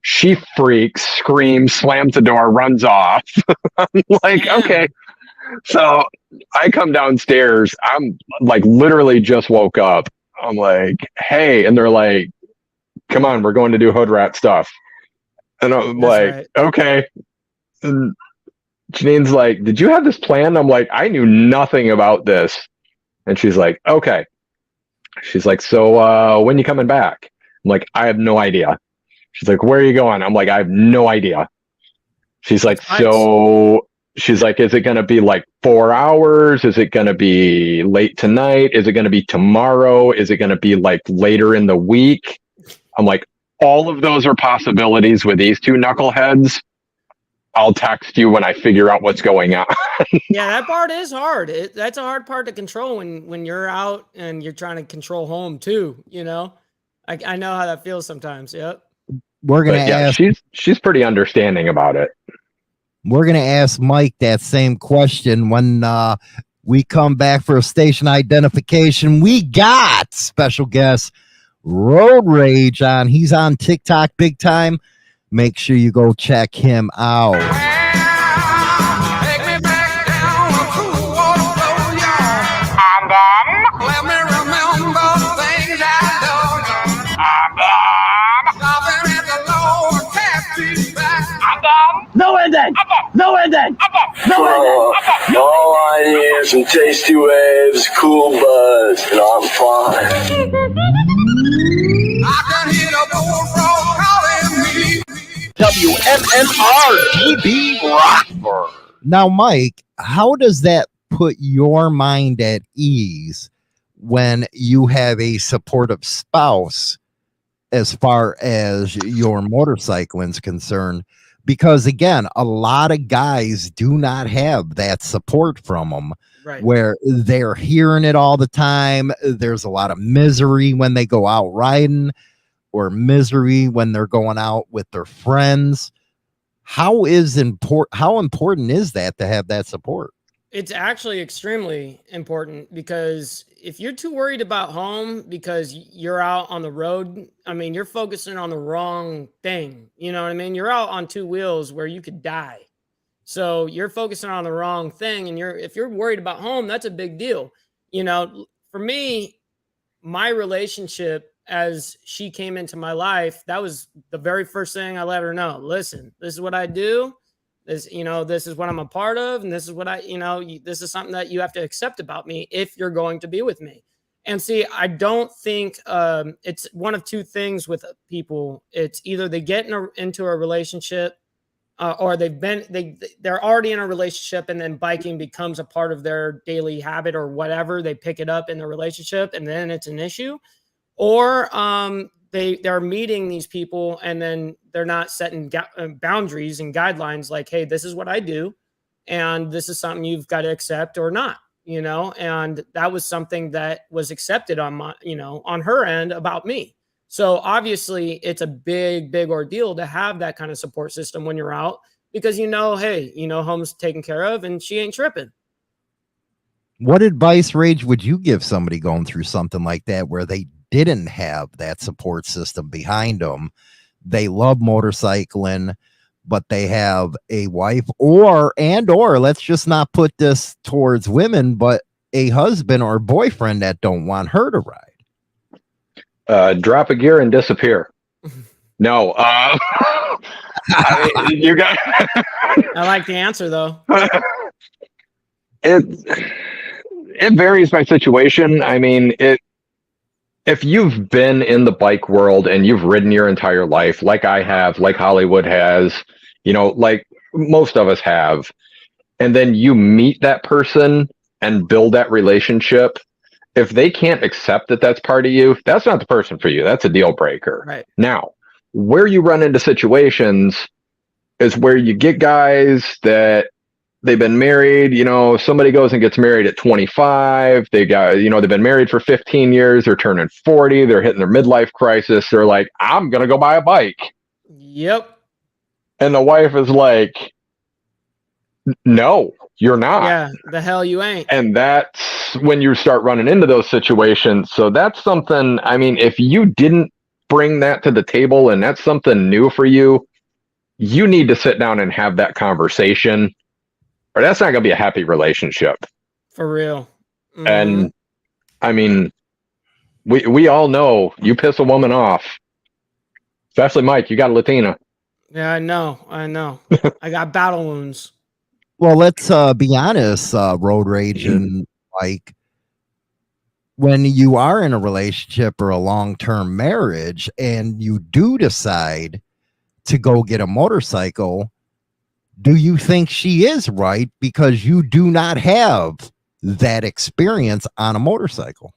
She freaks, screams, slams the door, runs off. I'm like, okay. So I come downstairs. I'm like, literally just woke up. I'm like, hey, and they're like, come on, we're going to do hood rat stuff. And I'm like, okay. And Janine's like, did you have this plan? I'm like, I knew nothing about this. And she's like, okay. She's like, so when you coming back? I'm like, I have no idea. She's like, where are you going? I'm like, I have no idea. She's like, so she's like, is it going to be like 4 hours? Is it going to be late tonight? Is it going to be tomorrow? Is it going to be like later in the week? I'm like, all of those are possibilities with these 2 knuckleheads. I'll text you when I figure out what's going on. Yeah, that part is hard. That's a hard part to control when you're out and you're trying to control home too. You know, I know how that feels sometimes. Yep. We're gonna ask. She's pretty understanding about it. We're gonna ask Mike that same question when we come back for a station identification. We got special guest Road Rage on. He's on TikTok big time. Make sure you go check him out. Take me back down a cool water flow, y'all. And then let me remember things I done. And then stopping at the lower taxi back. And then no ending. No ending. No ending. All I need is some tasty waves, cool buzz, and I'm fine. I can hear the bullfrog calling me. WMMR DB Rockford. Now, Mike, how does that put your mind at ease when you have a supportive spouse as far as your motorcycling is concerned? Because again, a lot of guys do not have that support from them, Right. where they're hearing it all the time. There's a lot of misery when they go out riding. or misery when they're going out with their friends. How important is that to have that support? It's actually extremely important, because if you're too worried about home because you're out on the road, I mean, you're focusing on the wrong thing. You know what I mean? You're out on two wheels where you could die. So you're focusing on the wrong thing. And if you're worried about home, that's a big deal. You know, for me, my relationship, as she came into my life, that was the very first thing I let her know. Listen, this is what I do. This, this is what I'm a part of. And this is what this is something that you have to accept about me if you're going to be with me. And see, I don't think it's one of two things with people. It's either they get into a relationship or they're already in a relationship, and then biking becomes a part of their daily habit or whatever. They pick it up in the relationship, and then it's an issue. Or they're meeting these people, and then they're not setting boundaries and guidelines like, hey, this is what I do, and this is something you've got to accept or not, and that was something that was accepted on on her end about me. So obviously it's a big ordeal to have that kind of support system when you're out, because hey, home's taken care of and she ain't tripping. What advice, Rage, would you give somebody going through something like that, where they didn't have that support system behind them? They love motorcycling, but they have a wife or let's just not put this towards women, but a husband or boyfriend that don't want her to ride. Drop a gear and disappear. No, you got. I like the answer though. It varies by situation. I mean, if you've been in the bike world and you've ridden your entire life, like I have, like Hollywood has, like most of us have, and then you meet that person and build that relationship, if they can't accept that that's part of you, that's not the person for you. That's a deal breaker. Right. Now, where you run into situations is where you get guys that they've been married, somebody goes and gets married at 25. They got, they've been married for 15 years. They're turning 40. They're hitting their midlife crisis. They're like, I'm going to go buy a bike. Yep. And the wife is like, no, you're not. Yeah, the hell you ain't. And that's when you start running into those situations. So that's something, I mean, if you didn't bring that to the table and that's something new for you, you need to sit down and have that conversation, or that's not going to be a happy relationship. For real. Mm-hmm. And I mean, we all know you piss a woman off, especially Mike, you got a Latina. Yeah, I know. I got battle wounds. Well, let's be honest, Road Rage and Mike. When you are in a relationship or a long-term marriage and you do decide to go get a motorcycle, do you think she is right because you do not have that experience on a motorcycle?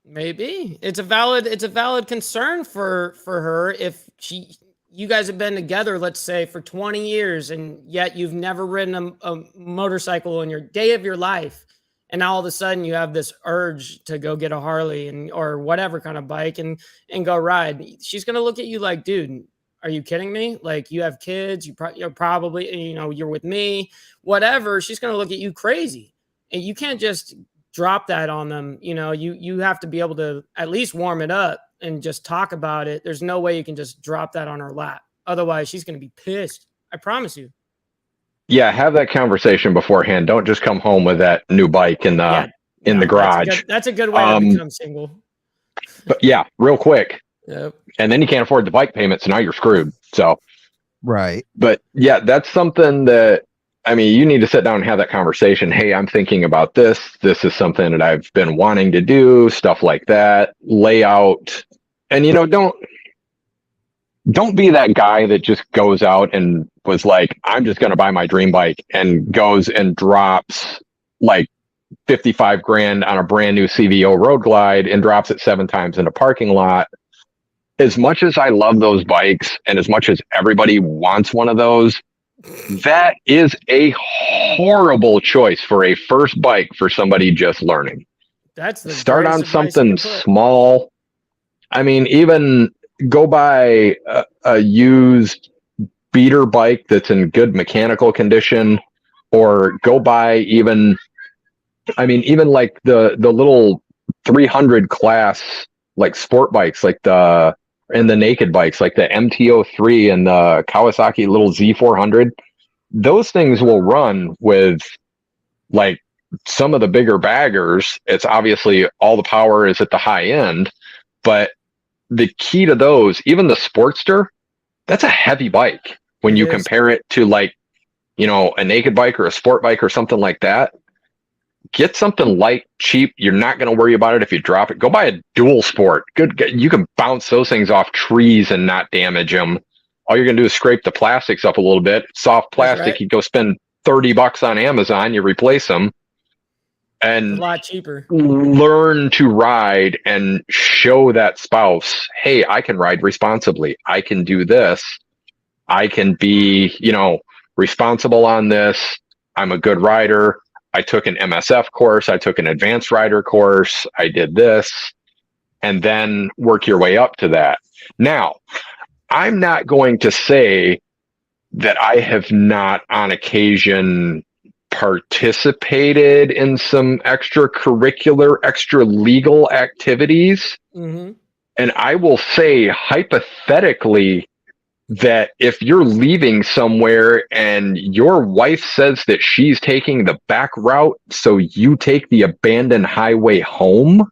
Maybe it's a valid concern for her. If you guys have been together, let's say for 20 years, and yet you've never ridden a motorcycle in your day of your life. And now all of a sudden you have this urge to go get a Harley or whatever kind of bike and go ride. She's going to look at you like, dude, are you kidding me? Like, you have kids, you're probably, you're with me, whatever. She's going to look at you crazy, and you can't just drop that on them. You have to be able to at least warm it up and just talk about it. There's no way you can just drop that on her lap. Otherwise she's going to be pissed. I promise you. Yeah. Have that conversation beforehand. Don't just come home with that new bike in the garage. That's a good way to become single. But yeah, real quick. Yep. And then you can't afford the bike payments, so now you're screwed. So, right. But yeah, that's something that, I mean, you need to sit down and have that conversation. Hey, I'm thinking about this. This is something that I've been wanting to do, stuff like that. Lay out. And, don't be that guy that just goes out and was like, I'm just going to buy my dream bike, and goes and drops like 55 grand on a brand new CVO Road Glide and drops it 7 times in a parking lot. As much as I love those bikes and as much as everybody wants one of those, that is a horrible choice for a first bike for somebody just learning. That's the start on something small. I mean, even go buy a used beater bike that's in good mechanical condition, or go buy even like the little 300 class like sport bikes, like the naked bikes, like the MT-03 and the Kawasaki little Z400. Those things will run with like some of the bigger baggers. It's obviously all the power is at the high end, but the key to those, even the Sportster, that's a heavy bike when you compare it to like, a naked bike or a sport bike or something like that. Get something light, cheap. You're not going to worry about it if you drop it. Go buy a dual sport. Good. You can bounce those things off trees and not damage them. All you're going to do is scrape the plastics up a little bit. Soft plastic. Right. You go spend $30 on Amazon. You replace them. And a lot cheaper. Learn to ride and show that spouse, hey, I can ride responsibly. I can do this. I can be, responsible on this. I'm a good rider. I took an MSF course. I took an advanced rider course. I did this, and then work your way up to that. Now, I'm not going to say that I have not on occasion participated in some extracurricular, extra legal activities. Mm-hmm. And I will say hypothetically that if you're leaving somewhere and your wife says that she's taking the back route, so you take the abandoned highway home,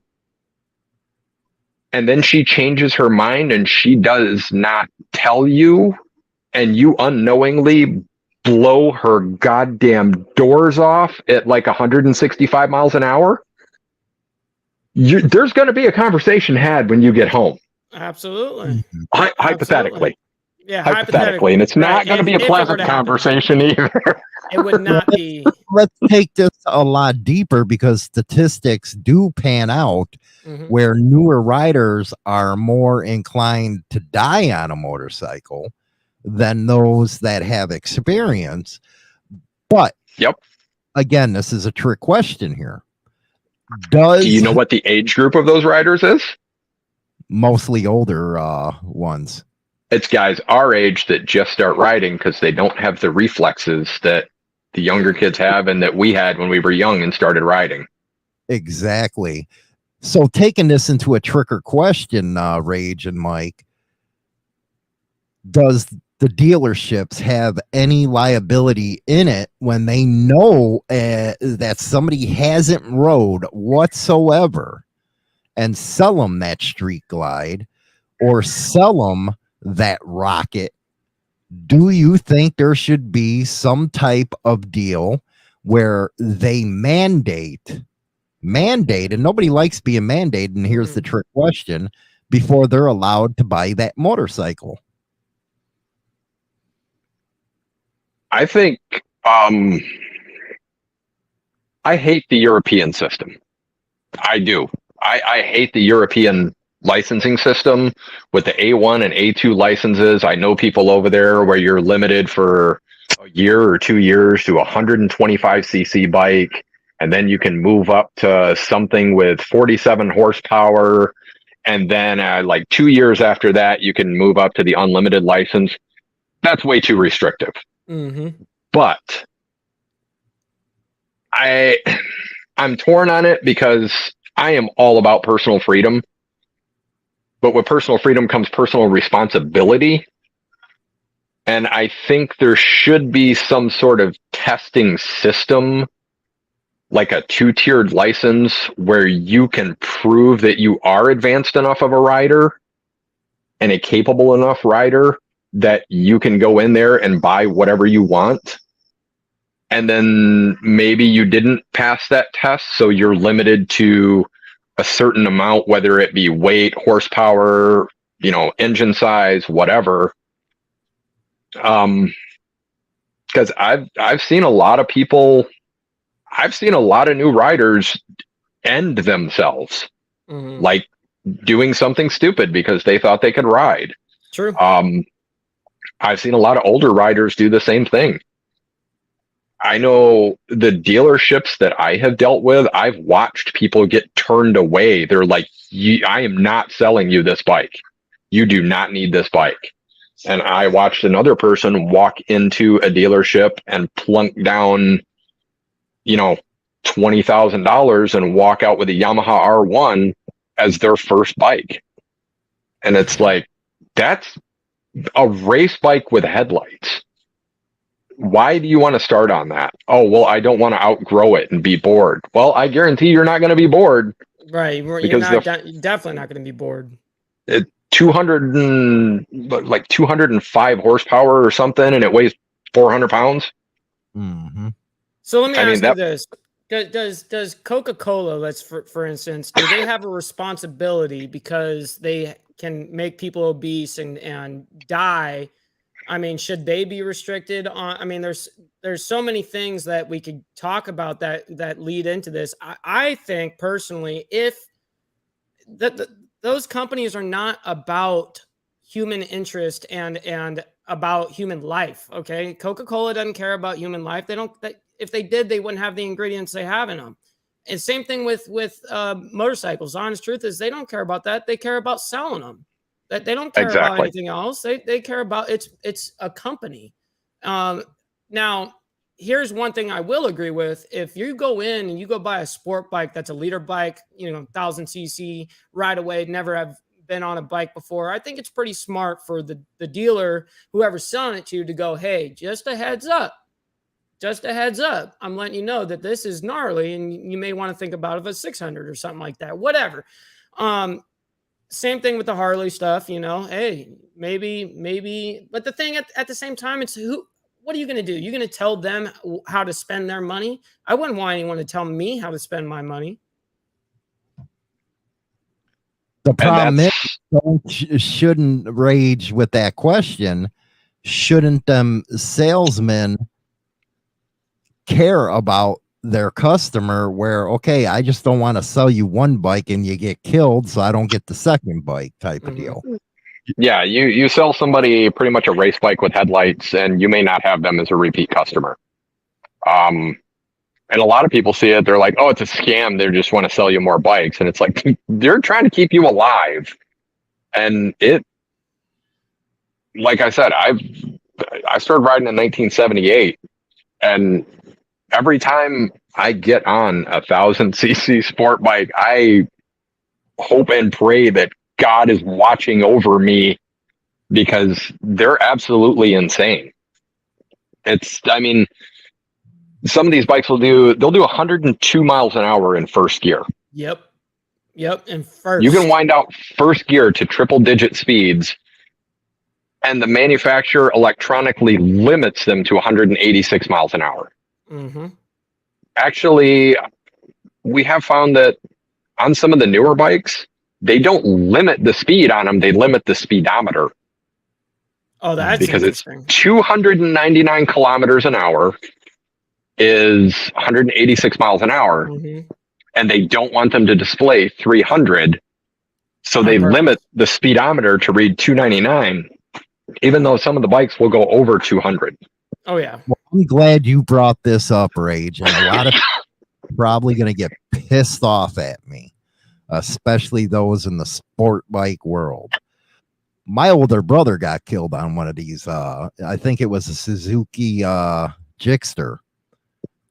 and then she changes her mind and she does not tell you, and you unknowingly blow her goddamn doors off at like 165 miles an hour, there's going to be a conversation had when you get home. Absolutely. Hypothetically. Yeah, hypothetically, and it's not going to be a pleasant conversation either. It would not be. Let's take this a lot deeper, because statistics do pan out where newer riders are more inclined to die on a motorcycle than those that have experience. But again, this is a trick question here. Do you know what the age group of those riders is? Mostly older ones. It's guys our age that just start riding because they don't have the reflexes that the younger kids have and that we had when we were young and started riding. Exactly. So taking this into a tricker question, Rage and Mike, does the dealerships have any liability in it when they know that somebody hasn't rode whatsoever and sell them that Street Glide or sell them that Rocket? Do you think there should be some type of deal where they mandate, and nobody likes being mandated, and here's the trick question, before they're allowed to buy that motorcycle? I think I hate the European system. I do. I hate the European licensing system with the A1 and A2 licenses. I know people over there where you're limited for a year or 2 years to a 125cc bike, and then you can move up to something with 47 horsepower, and then like 2 years after that you can move up to the unlimited license. That's way too restrictive. But I'm torn on it because I am all about personal freedom. But with personal freedom comes personal responsibility. And I think there should be some sort of testing system, like a 2-tiered license, where you can prove that you are advanced enough of a rider and a capable enough rider that you can go in there and buy whatever you want. And then maybe you didn't pass that test, so you're limited to a certain amount, whether it be weight, horsepower, engine size, whatever. Because I've seen a lot of people, I've seen a lot of new riders end themselves, like doing something stupid because they thought they could ride. True. I've seen a lot of older riders do the same thing. I know the dealerships that I have dealt with, I've watched people get turned away. They're like, I am not selling you this bike. you do not need this bike. And I watched another person walk into a dealership and plunk down, $20,000 and walk out with a Yamaha R1 as their first bike. And it's like, that's a race bike with headlights. Why do you want to start on that? Oh, well, I don't want to outgrow it and be bored. Well, I guarantee you're not going to be bored. Right. You're definitely not going to be bored. 205 horsepower or something, and it weighs 400 pounds. Mm-hmm. So let me ask you this. Does Coca-Cola, let's for instance, do they have a responsibility because they can make people obese and die? I mean, should they be restricted on? I mean, there's so many things that we could talk about that lead into this. I think personally, if those companies are not about human interest and about human life. Okay, Coca-Cola doesn't care about human life. If they did, they wouldn't have the ingredients they have in them. And same thing with motorcycles. Honest truth is they don't care about that. They care about selling them. That they don't care about anything else. They care about it's a company. Now, here's one thing I will agree with. If you go in and you go buy a sport bike that's a liter bike, 1000 cc right away, never have been on a bike before, I think it's pretty smart for the dealer, whoever's selling it to you, to go, hey, just a heads up. I'm letting you know that this is gnarly and you may want to think about a 600 or something like that, whatever. Same thing with the Harley stuff, hey, maybe, but the thing at the same time, it's what are you going to do? You're going to tell them how to spend their money? I wouldn't want anyone to tell me how to spend my money. The problem is, shouldn't rage with that question. Shouldn't them salesmen care about their customer where, okay, I just don't want to sell you one bike and you get killed, so I don't get the second bike type of deal. Yeah, you sell somebody pretty much a race bike with headlights and you may not have them as a repeat customer. And a lot of people see it, they're like, oh, it's a scam, they just want to sell you more bikes. And it's like, they're trying to keep you alive. And like I said, I started riding in 1978, and every time I get on a 1000 cc sport bike, I hope and pray that God is watching over me, because they're absolutely insane. Some of these bikes they'll do 102 miles an hour in first gear. Yep. And first, you can wind out first gear to triple digit speeds, and the manufacturer electronically limits them to 186 miles an hour. Mm-hmm. Actually, we have found that on some of the newer bikes, they don't limit the speed on them, they limit the speedometer. Oh, that's because it's interesting. 299 kilometers an hour is 186 miles an hour. Mm-hmm. And they don't want them to display 300. So they limit the speedometer to read 299, even though some of the bikes will go over 200. Oh, yeah. Well, I'm glad you brought this up, Rage. And a lot of people are probably going to get pissed off at me, especially those in the sport bike world. My older brother got killed on one of these. I think it was a Suzuki Gixxter.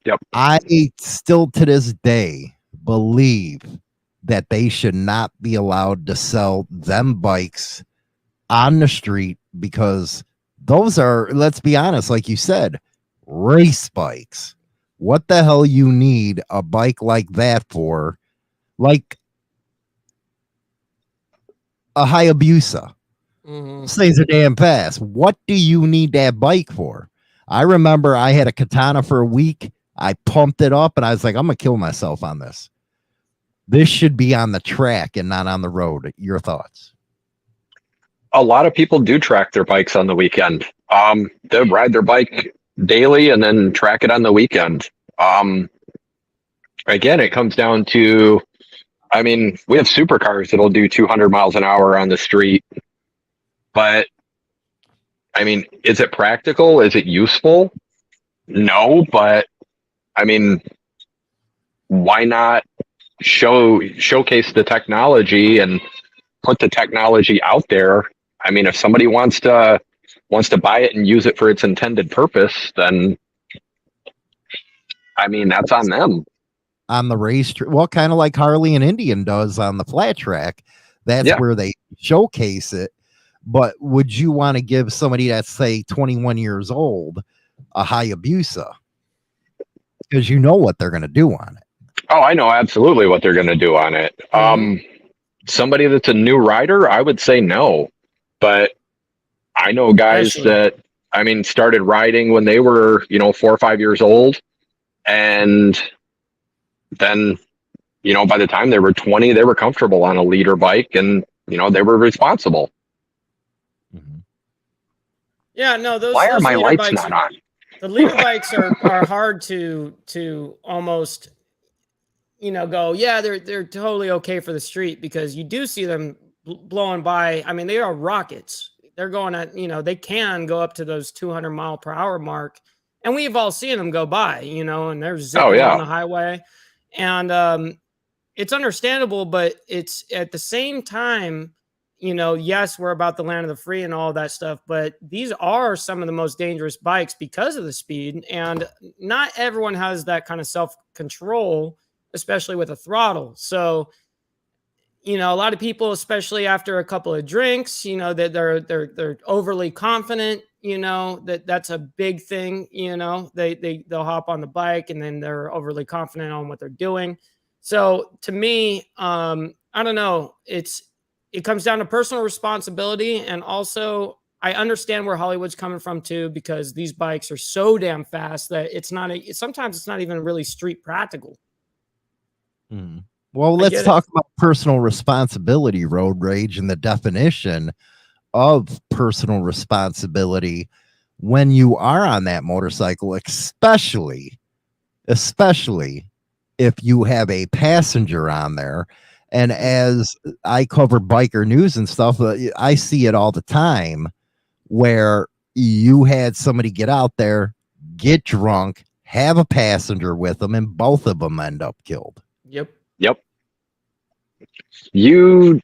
Yep. I still to this day believe that they should not be allowed to sell them bikes on the street, because those are, let's be honest, like you said, race bikes. What the hell you need a bike like that for? Like a Hayabusa. Mm-hmm. Things are damn fast. What do you need that bike for? I remember I had a Katana for a week. I pumped it up and I was like, I'm gonna kill myself on this. This should be on the track and not on the road. Your thoughts? A lot of people do track their bikes on the weekend. They'll ride their bike daily and then track it on the weekend. Again, it comes down to, we have supercars that'll do 200 miles an hour on the street. But, is it practical? Is it useful? No, but, why not showcase the technology and put the technology out there I mean, if somebody wants to buy it and use it for its intended purpose, then I mean, that's on them. On the race, well, kind of like Harley and Indian does on the flat track. That's where they showcase it. But would you want to give somebody that's, say, 21 years old a Hayabusa? Because you know what they're going to do on it. Oh, I know absolutely what they're going to do on it. Somebody that's a new rider, I would say no. But I know guys that, I mean, started riding when they were, 4 or 5 years old. And then, by the time they were 20, they were comfortable on a leader bike and, they were responsible. Yeah, no, those. Why those are my leader lights bikes not on? The leader bikes are hard to almost, go, yeah, they're totally okay for the street, because you do see them blowing by. I mean, they are rockets. They're going at, they can go up to those 200 mile per hour mark. And we've all seen them go by, and they're zipping on the highway. And it's understandable, but it's at the same time, yes, we're about the land of the free and all that stuff, but these are some of the most dangerous bikes because of the speed. And not everyone has that kind of self-control, especially with a throttle. So, a lot of people, especially after a couple of drinks, that they're overly confident, that's a big thing. They'll hop on the bike and then they're overly confident on what they're doing. So to me, I don't know. It comes down to personal responsibility. And also I understand where Hollywood's coming from too, because these bikes are so damn fast that sometimes it's not even really street practical. Well, let's talk about personal responsibility, road rage, and the definition of personal responsibility when you are on that motorcycle, especially if you have a passenger on there. And as I cover biker news and stuff, I see it all the time where you had somebody get out there, get drunk, have a passenger with them, and both of them end up killed. Yep. If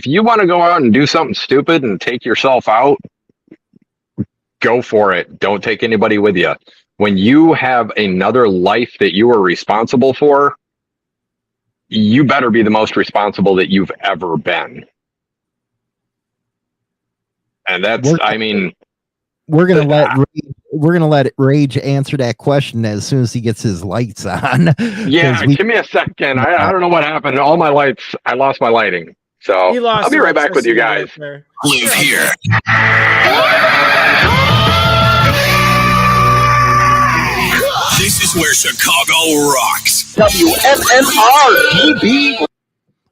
you want to go out and do something stupid and take yourself out, go for it. Don't take anybody with you. When you have another life that you are responsible for, you better be the most responsible that you've ever been. And that's, we're gonna let Rage answer that question as soon as he gets his lights on. Yeah, give me a second. I don't know what happened. All my lights, I lost my lighting. So I'll be right back with you guys. Live here. This is where Chicago rocks. WMMR-DB.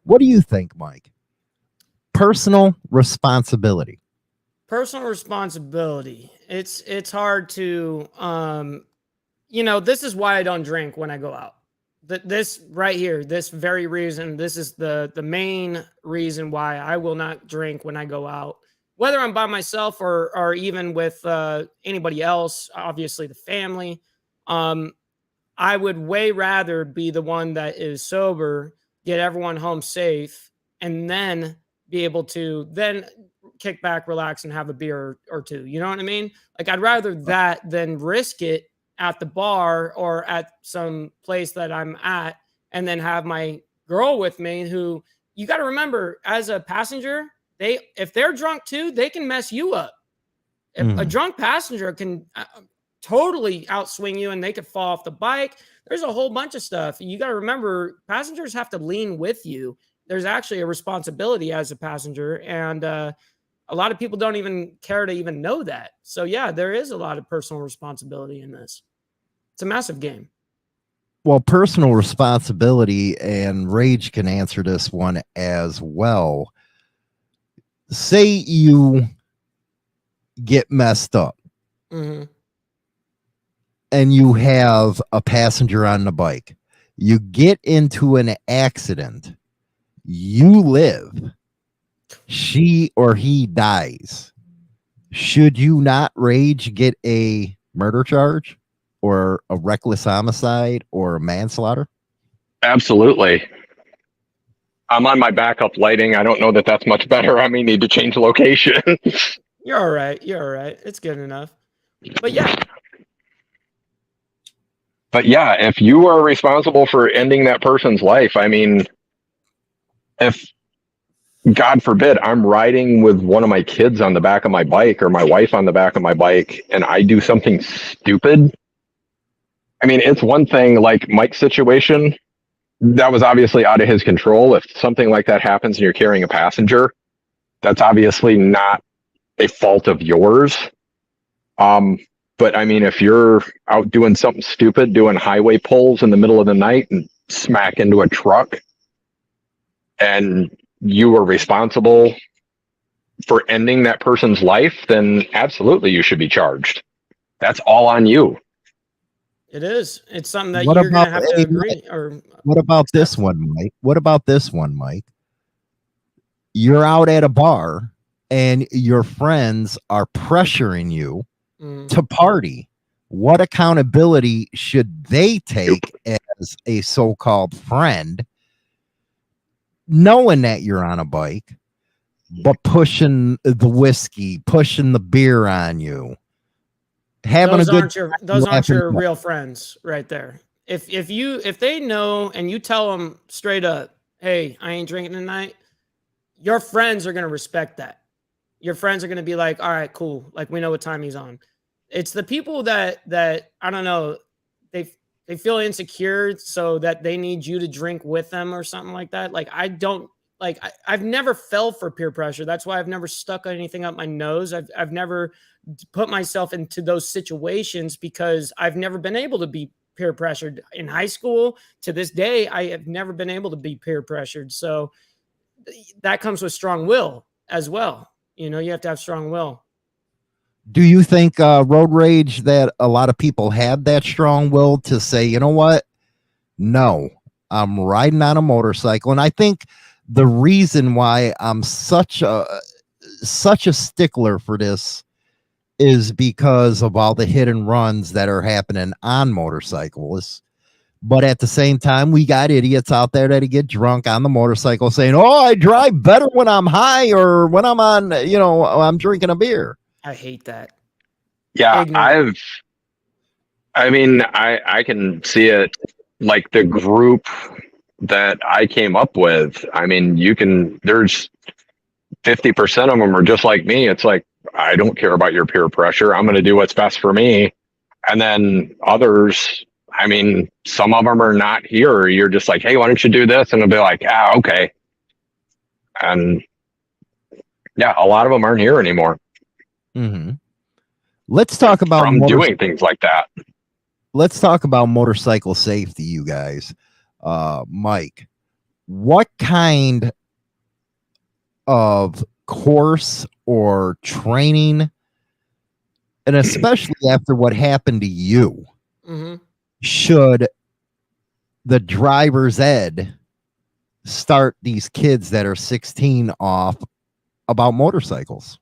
What do you think, Mike? Personal responsibility. Personal responsibility. It's hard to, this is why I don't drink when I go out. This right here, this very reason, this is the main reason why I will not drink when I go out, whether I'm by myself or even with anybody else, obviously the family. I would way rather be the one that is sober, get everyone home safe, and then be able to then kick back, relax, and have a beer or two. You know what I mean? Like, I'd rather that than risk it at the bar or at some place that I'm at and then have my girl with me, who, you got to remember, as a passenger, if they're drunk too, they can mess you up. If a drunk passenger can totally outswing you and they could fall off the bike. There's a whole bunch of stuff. You got to remember, passengers have to lean with you. There's actually a responsibility as a passenger. And a lot of people don't even care to even know that. So yeah, there is a lot of personal responsibility in this. It's a massive game. Well, personal responsibility, and Rage can answer this one as well. Say you get messed up. And you have a passenger on the bike. You get into an accident. You live. She or he dies. Should you not, Rage, get a murder charge or a reckless homicide or manslaughter? Absolutely. I'm on my backup lighting. I don't know that that's much better. I may need to change location. You're all right. You're all right. It's good enough. But yeah, But yeah, if you are responsible for ending that person's life, I mean, if God forbid I'm riding with one of my kids on the back of my bike or my wife on the back of my bike and I do something stupid, I mean, it's one thing like Mike's situation. That was obviously out of his control. If something like that happens and you're carrying a passenger, that's obviously not a fault of yours. But I mean, if you're out doing something stupid, doing highway pulls in the middle of the night and smack into a truck, and you were responsible for ending that person's life, then absolutely you should be charged. That's all on you. it is. It's something that What you're going to about have to hey, agree or What about this one, Mike? What about this one, Mike? You're out at a bar and your friends are pressuring you to party. What accountability should they take as a so-called friend, knowing that you're on a bike, but pushing the whiskey, pushing the beer on you, having those a good aren't your those aren't laughing your fun. real friends right there. If they know and you tell them straight up, hey, I ain't drinking tonight, your friends are going to respect that. Your friends are going to be like, all right, cool, like we know what time he's on. It's the people that I don't know, they feel insecure so that they need you to drink with them or something like that. Like I don't like I've never fell for peer pressure. That's why I've never stuck anything up my nose. I've never put myself into those situations because I've never been able to be peer pressured in high school. To this day, I have never been able to be peer pressured. So that comes with strong will as well. You know, you have to have strong will. Do you think road rage that a lot of people have that strong will to say, you know what? No, I'm riding on a motorcycle. And I think the reason why I'm such a stickler for this is because of all the hit and runs that are happening on motorcycles. But at the same time, we got idiots out there that get drunk on the motorcycle saying, oh, I drive better when I'm high or when I'm on, I'm drinking a beer. I hate that. Yeah, Ignorant. I can see it like the group that I came up with. I mean, there's 50% of them are just like me. It's like, I don't care about your peer pressure. I'm going to do what's best for me. And then others, I mean, some of them are not here. You're just like, hey, why don't you do this? And they'll be like, okay. And yeah, a lot of them aren't here anymore. Mm-hmm. Let's talk about from doing things like that. Let's talk about motorcycle safety, you guys. Mike, what kind of course or training, and especially after what happened to you, should the driver's ed start these kids that are 16 off about motorcycles?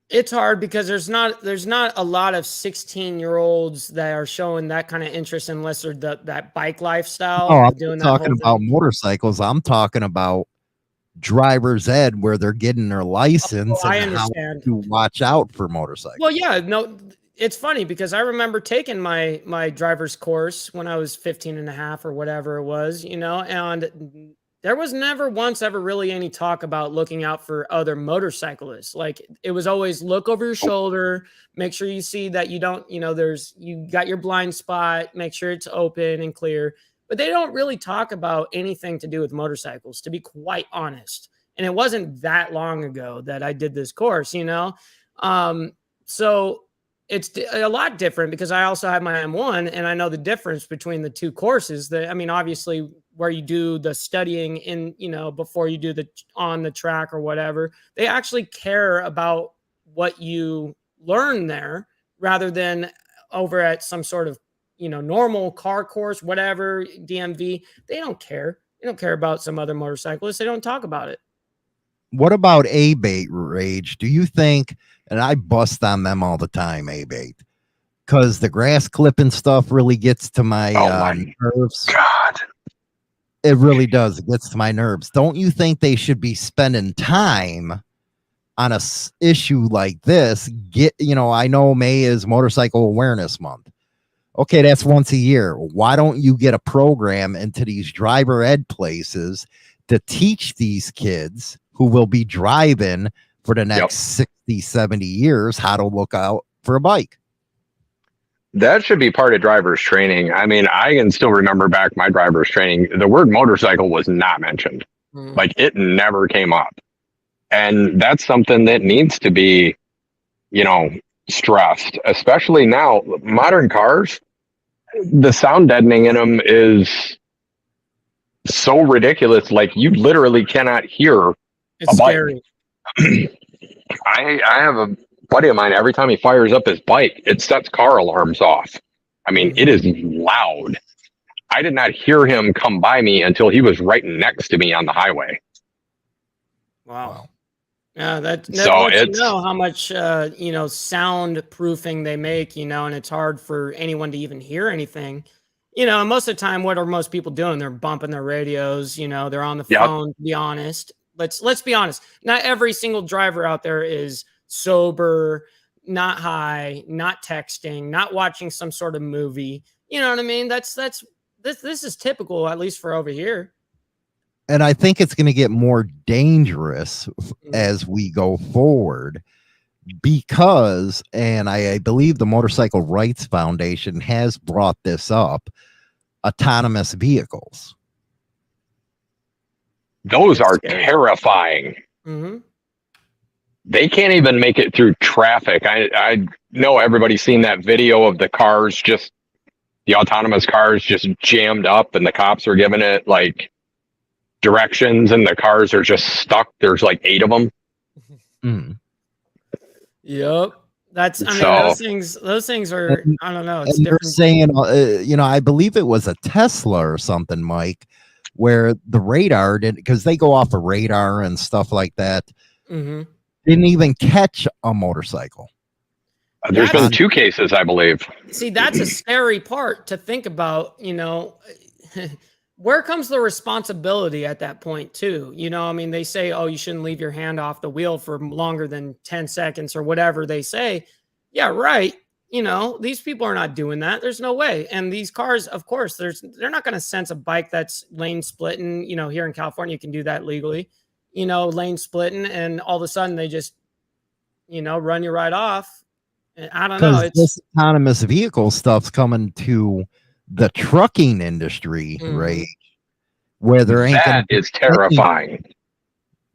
It's hard because there's not a lot of 16-year-olds that are showing that kind of interest unless they're that bike lifestyle. Oh, I'm doing not talking about thing. motorcycles. I'm talking about driver's ed where they're getting their license I and understand. how to watch out for motorcycles. Well, yeah, no, it's funny because I remember taking my driver's course when I was 15 and a half or whatever it was, and there was never once ever really any talk about looking out for other motorcyclists. Like it was always look over your shoulder, make sure you see that you don't, you got your blind spot, make sure it's open and clear. But they don't really talk about anything to do with motorcycles, to be quite honest. And it wasn't that long ago that I did this course, So it's a lot different because I also have my M1 and I know the difference between the two courses. Obviously where you do the studying in, before you do the on the track or whatever, they actually care about what you learn there rather than over at some sort of, normal car course, whatever, DMV. They don't care. They don't care about some other motorcyclists. They don't talk about it. What about A-bait rage? Do you think, and I bust on them all the time, A-bait, because the grass clipping stuff really gets to my nerves. God. It really does. It gets to my nerves. Don't you think they should be spending time on a issue like this? I know May is Motorcycle Awareness Month. Okay, that's once a year. Why don't you get a program into these driver ed places to teach these kids who will be driving for the next 60, 70 years how to look out for a bike? That should be part of driver's training. I mean, I can still remember back my driver's training, the word motorcycle was not mentioned. Like, it never came up. And that's something that needs to be, stressed, especially now. Modern cars, the sound deadening in them is so ridiculous. Like, you literally cannot hear It's a bike. scary. I have a buddy of mine, every time he fires up his bike, it sets car alarms off. I mean, it is loud. I did not hear him come by me until he was right next to me on the highway. Wow. Yeah, that So lets you it's- know how much sound proofing they make, and it's hard for anyone to even hear anything. And most of the time, what are most people doing? They're bumping their radios, they're on the phone, to be honest. Let's be honest. Not every single driver out there is sober, not high, not texting, not watching some sort of movie. You know what I mean? This is typical, at least for over here. And I think it's going to get more dangerous as we go forward because, and I believe the Motorcycle Rights Foundation has brought this up, autonomous vehicles. Those are terrifying. Mm-hmm. They can't even make it through traffic. I know everybody's seen that video of the autonomous cars just jammed up, and the cops are giving it like directions, and the cars are just stuck. There's like 8 of them. Yep. Those things are, I don't know. It's and they're different. saying, I believe it was a Tesla or something, Mike, where the radar didn't, because they go off of radar and stuff like that, didn't even catch a motorcycle. There's been 2 cases, I believe. See, that's a scary part to think about, where comes the responsibility at that point too? I mean, they say, oh, you shouldn't leave your hand off the wheel for longer than 10 seconds or whatever they say. Yeah, right. These people are not doing that. There's no way. And these cars, of course, they're not going to sense a bike that's lane splitting. Here in California, you can do that legally, lane splitting, and all of a sudden they just, run you right off. And I don't know. It's this autonomous vehicle stuff's coming to the trucking industry, right? Where there ain't That is terrifying.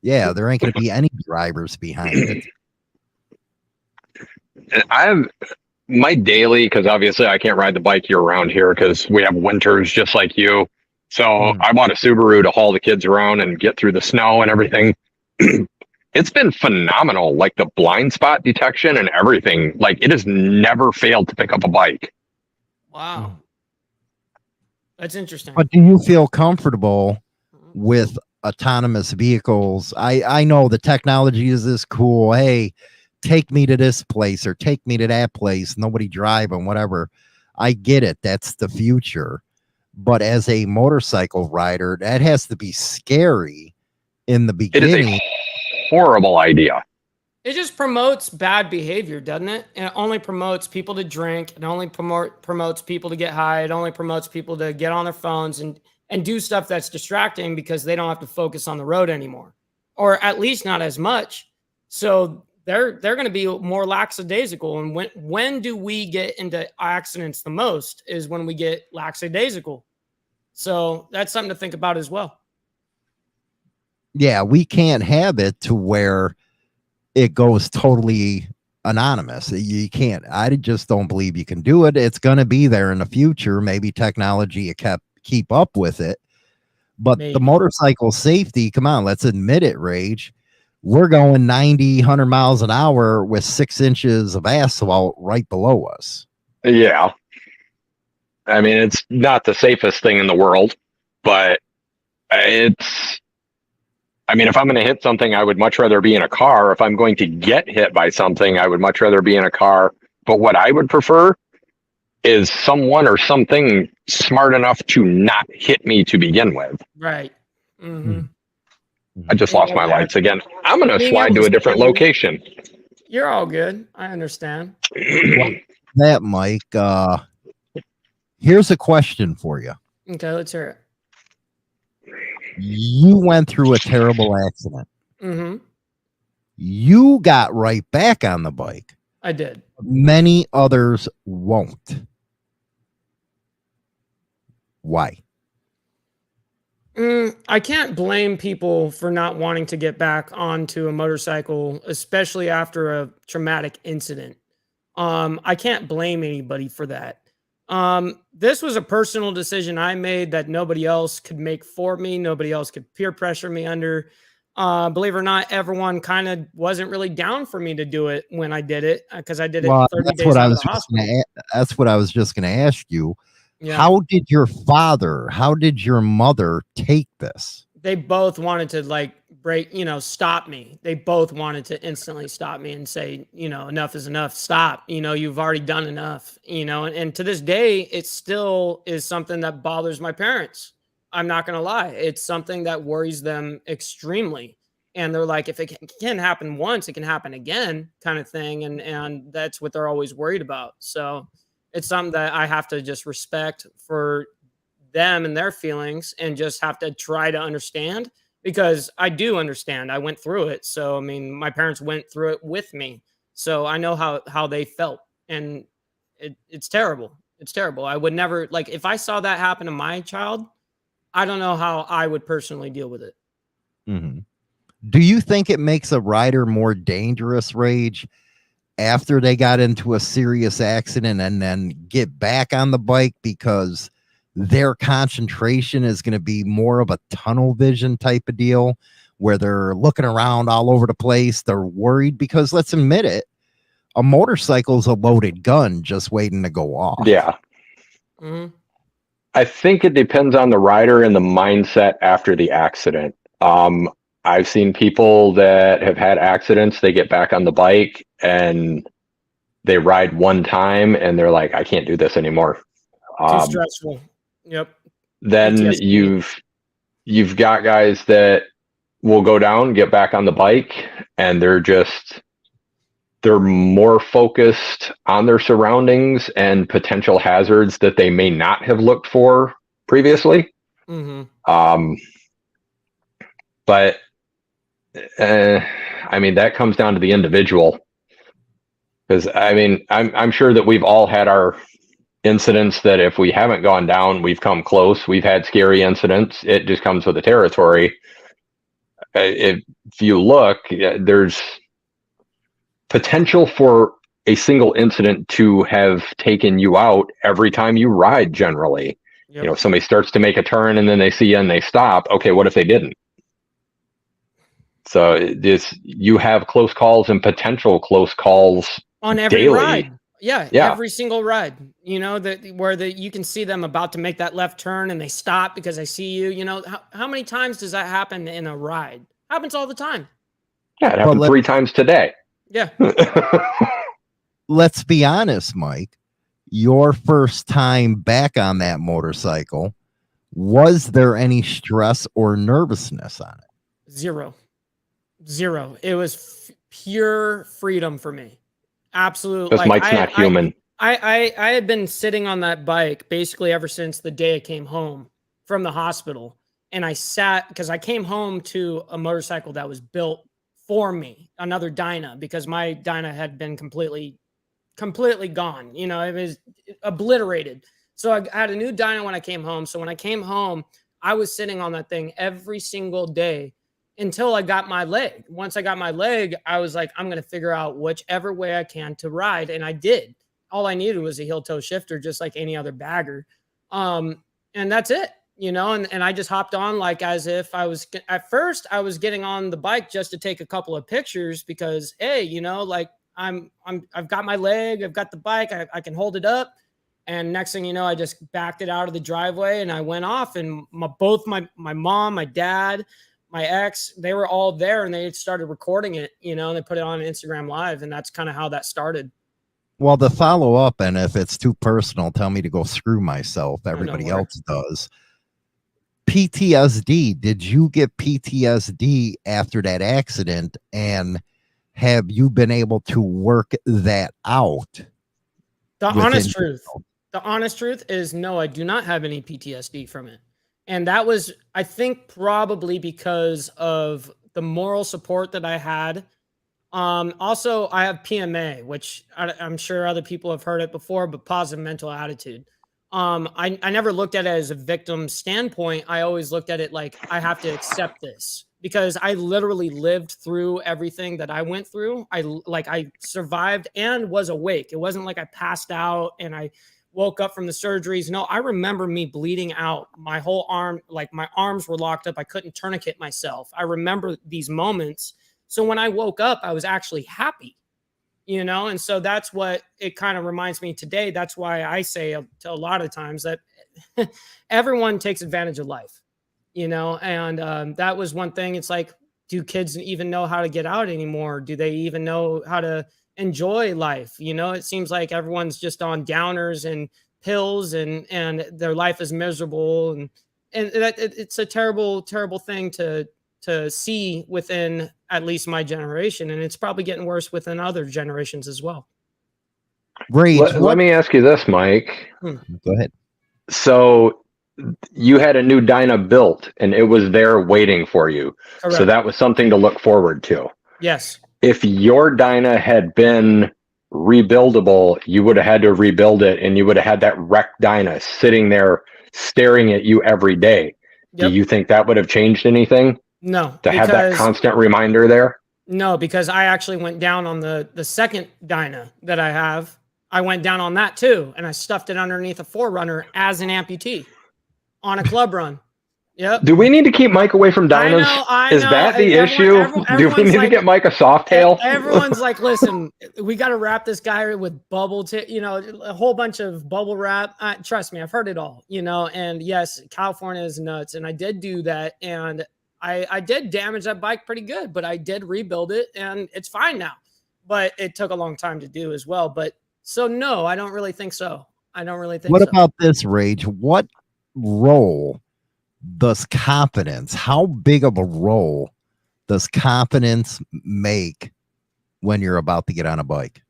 Yeah, there ain't going to be any drivers behind it. I have my daily, because obviously I can't ride the bike year round here because we have winters just like you. So I bought a Subaru to haul the kids around and get through the snow and everything. It's been phenomenal. Like the blind spot detection and everything. Like, it has never failed to pick up a bike. wow. That's interesting. But do you feel comfortable with autonomous vehicles? I know the technology is this cool. Hey, take me to this place or take me to that place. Nobody driving, whatever. I get it. That's the future. But as a motorcycle rider, that has to be scary in the It beginning. is a horrible idea. It just promotes bad behavior, doesn't it? And it only promotes people to drink. It only promotes people to get high. It only promotes people to get on their phones and do stuff that's distracting because they don't have to focus on the road anymore, or at least not as much. So they're going to be more lackadaisical. And when do we get into accidents the most is when we get lackadaisical. So that's something to think about as well. Yeah, we can't have it to where it goes totally anonymous. You can't. I just don't believe you can do it. It's going to be there in the future. Maybe technology keep up with it. But the motorcycle safety, come on, let's admit it, Rage. We're going 90, 100 miles an hour with 6 inches of asphalt right below us. Yeah. I mean, it's not the safest thing in the world, but if I'm going to hit something, I would much rather be in a car. If I'm going to get hit by something, I would much rather be in a car. But what I would prefer is someone or something smart enough to not hit me to begin with. Right. Mm-hmm. I just lost my lights again. I'm going to Being slide able to to a different see you. location. You're all good. I understand. That, Mike, here's a question for you. Okay, let's hear it. You went through a terrible accident. Mm-hmm. You got right back on the bike. I did. Many others won't. Why? I can't blame people for not wanting to get back onto a motorcycle, especially after a traumatic incident. I can't blame anybody for that. This was a personal decision I made that nobody else could make for me. Nobody else could peer pressure me under. Believe it or not, everyone kind of wasn't really down for me to do it when I did it because I did it 30 days out of the hospital. That's what I was just going to ask you. Yeah. How did your mother take this? They both wanted to like stop me. They both wanted to instantly stop me and say, enough is enough. Stop. You've already done enough, and to this day, it still is something that bothers my parents. I'm not going to lie. It's something that worries them extremely. And they're like, if it can happen once, it can happen again kind of thing. And that's what they're always worried about. So it's something that I have to just respect for them and their feelings and just have to try to understand because I do understand. I went through it. So, I mean, my parents went through it with me. So I know how they felt and it's terrible. It's terrible. I would never if I saw that happen to my child, I don't know how I would personally deal with it. Mm-hmm. Do you think it makes a rider more dangerous, Rage, after they got into a serious accident and then get back on the bike because their concentration is going to be more of a tunnel vision type of deal where they're looking around all over the place? They're worried because, let's admit it, a motorcycle is a loaded gun just waiting to go off. Yeah. Mm-hmm. I think it depends on the rider and the mindset after the accident. I've seen people that have had accidents, they get back on the bike and they ride one time and they're like, I can't do this anymore. Too stressful. Yep. Then PTSD. you've got guys that will go down, get back on the bike, and they're more focused on their surroundings and potential hazards that they may not have looked for previously. Mm-hmm. But I mean, that comes down to the individual. Because I mean, I'm sure that we've all had our incidents that if we haven't gone down, we've come close. We've had scary incidents. It just comes with the territory. If you look, there's potential for a single incident to have taken you out every time you ride generally. Yep. Somebody starts to make a turn and then they see you and they stop. Okay, what if they didn't? So you have close calls and potential close calls on every daily. Ride. Yeah, every single ride. Where you can see them about to make that left turn and they stop because they see you. How many times does that happen in a ride? Happens all the time. Yeah, it happened 3 times today. Yeah. Let's be honest, Mike. Your first time back on that motorcycle, was there any stress or nervousness on it? Zero. It was pure freedom for me. Absolutely. Because Mike's not human. I had been sitting on that bike basically ever since the day I came home from the hospital. And I sat because I came home to a motorcycle that was built for me, another Dyna, because my Dyna had been completely gone. It was obliterated. So I had a new Dyna when I came home. So when I came home, I was sitting on that thing every single day until I got my leg. Once I got my leg, I was like, I'm going to figure out whichever way I can to ride. And I did. All I needed was a heel toe shifter, just like any other bagger. And that's it, and I just hopped on as if I was, at first I was getting on the bike just to take a couple of pictures because, hey, I've got my leg, I've got the bike, I can hold it up. And next thing you know, I just backed it out of the driveway and I went off and both my mom, my dad, my ex, they were all there and they started recording it, and they put it on Instagram Live. And that's kind of how that started. Well, the follow up, and if it's too personal, tell me to go screw myself. no Everybody worries. else does. PTSD. Did you get PTSD after that accident? And have you been able to work that out? The within honest truth. yourself? The honest truth is no, I do not have any PTSD from it. And that was, I think, probably because of the moral support that I had. Also, I have PMA, which I'm sure other people have heard it before, but positive mental attitude. I never looked at it as a victim standpoint. I always looked at it like I have to accept this because I literally lived through everything that I went through. I survived and was awake. It wasn't like I passed out and I woke up from the surgeries. No, I remember me bleeding out. My whole arm, like my arms were locked up. I couldn't tourniquet myself. I remember these moments. So when I woke up, I was actually happy, and so that's what it kind of reminds me today. That's why I say to a lot of times that everyone takes advantage of life, and that was one thing. It's like, do kids even know how to get out anymore? Do they even know how to enjoy life? It seems like everyone's just on downers and pills and their life is miserable. And it's a terrible, terrible thing to see within at least my generation. And it's probably getting worse within other generations as well. Rage. Let me ask you this, Mike. Go ahead. So you had a new Dyna built and it was there waiting for you. Correct. So that was something to look forward to. Yes. If your Dyna had been rebuildable, you would have had to rebuild it and you would have had that wrecked Dyna sitting there staring at you every day. Yep. Do you think that would have changed anything? No. To have that constant reminder there? No, because I actually went down on the second Dyna that I have. I went down on that too, and I stuffed it underneath a 4Runner as an amputee on a club run. Yep. Do we need to keep Mike away from Dynas? I know. Is that the issue? Do we need to get Mike a soft tail? Everyone's like, listen, we got to wrap this guy with bubble, a whole bunch of bubble wrap. Trust me, I've heard it all, and yes, California is nuts. And I did do that. And I did damage that bike pretty good, but I did rebuild it and it's fine now. But it took a long time to do as well. But so, no, I don't really think so. What about this, Rage? What role does confidence, how big of a role does confidence make when you're about to get on a bike?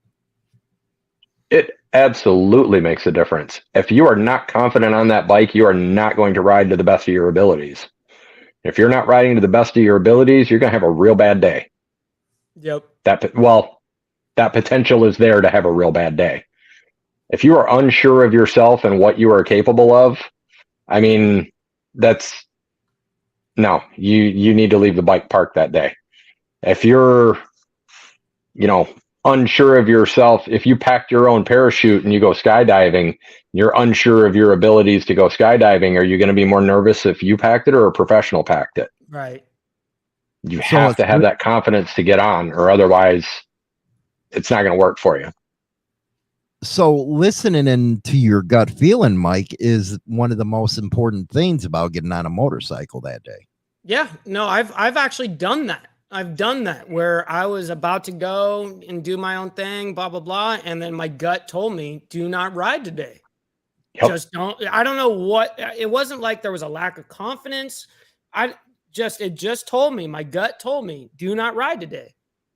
It absolutely makes a difference. If you are not confident on that bike, you are not going to ride to the best of your abilities. If you're not riding to the best of your abilities, you're going to have a real bad day. Yep. That potential is there to have a real bad day. If you are unsure of yourself and what you are capable of, I mean, you need to leave the bike parked that day. If you're, unsure of yourself, if you packed your own parachute and you go skydiving, you're unsure of your abilities to go skydiving. Are you going to be more nervous if you packed it or a professional packed it? Right. You have to have that confidence to get on, or otherwise it's not going to work for you. So listening into your gut feeling, Mike, is one of the most important things about getting on a motorcycle that day. Yeah, no, I've actually done that. I've done that where I was about to go and do my own thing, blah, blah, blah. And then my gut told me, do not ride today. Yep. Just don't. I don't know what, it wasn't like there was a lack of confidence. It just told me, my gut told me, do not ride today.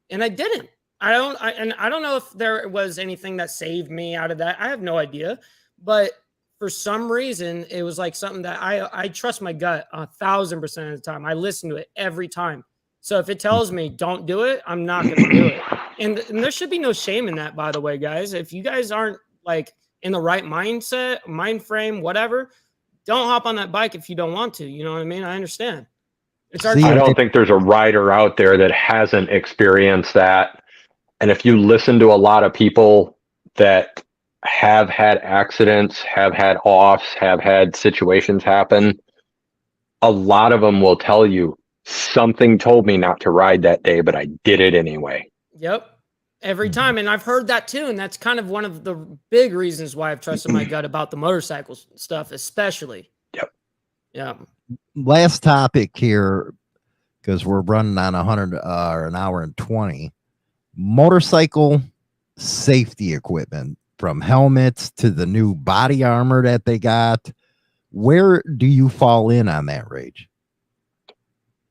And I didn't. I don't know if there was anything that saved me out of that. I have no idea. But for some reason, it was like something that I trust my gut 1,000% of the time. I listen to it every time. So if it tells me don't do it, I'm not going to do it. And there should be no shame in that, by the way, guys. If you guys aren't like in the right mindset, mind frame, whatever, don't hop on that bike if you don't want to. You know what I mean? I understand. I don't think there's a rider out there that hasn't experienced that. And if you listen to a lot of people that have had accidents, have had offs, have had situations happen, a lot of them will tell you, something told me not to ride that day, but I did it anyway. Yep. Every time. And I've heard that too. And that's kind of one of the big reasons why I've trusted my gut about the motorcycle stuff, especially. Yep. Yeah. Last topic here, because we're running on 100 or an hour and 20. Motorcycle safety equipment, from helmets to the new body armor that they got. Where do you fall in on that, Rage?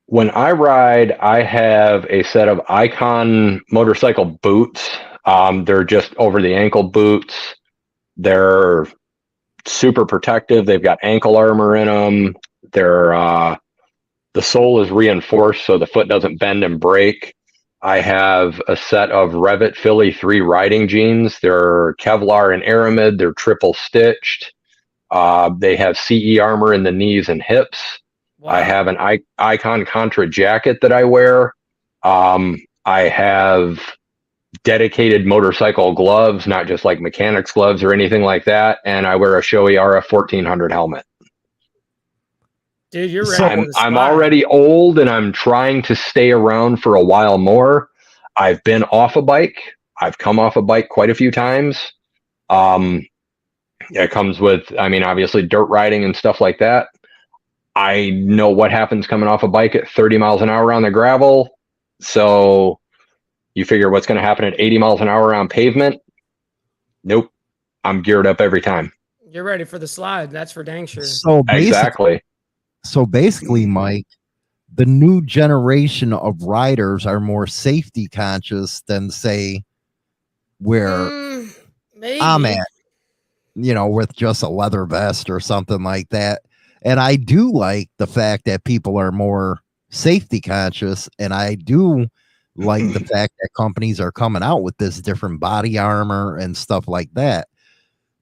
When I ride, I have a set of Icon motorcycle boots. They're just over the ankle boots. They're super protective. They've got ankle armor in them. The sole is reinforced so the foot doesn't bend and break. I have a set of Revit Philly 3 riding jeans. They're Kevlar and Aramid. They're triple stitched. They have CE armor in the knees and hips. Wow. I have an Icon Contra jacket that I wear. I have dedicated motorcycle gloves, not just like mechanics gloves or anything like that. And I wear a Shoei RF 1400 helmet. Dude, you're ready. So for the I'm slide. already old and I'm trying to stay around for a while more. I've been off a bike. I've come off a bike quite a few times. It comes with, I mean, obviously dirt riding and stuff like that. I know what happens coming off a bike at 30 miles an hour on the gravel. So you figure what's going to happen at 80 miles an hour on pavement. Nope. I'm geared up every time. You're ready for the slide. That's for dang sure. So basically, Mike, the new generation of riders are more safety conscious than, say, where Maybe. I'm at, with just a leather vest or something like that. And I do like the fact that people are more safety conscious. And I do like the fact that companies are coming out with this different body armor and stuff like that.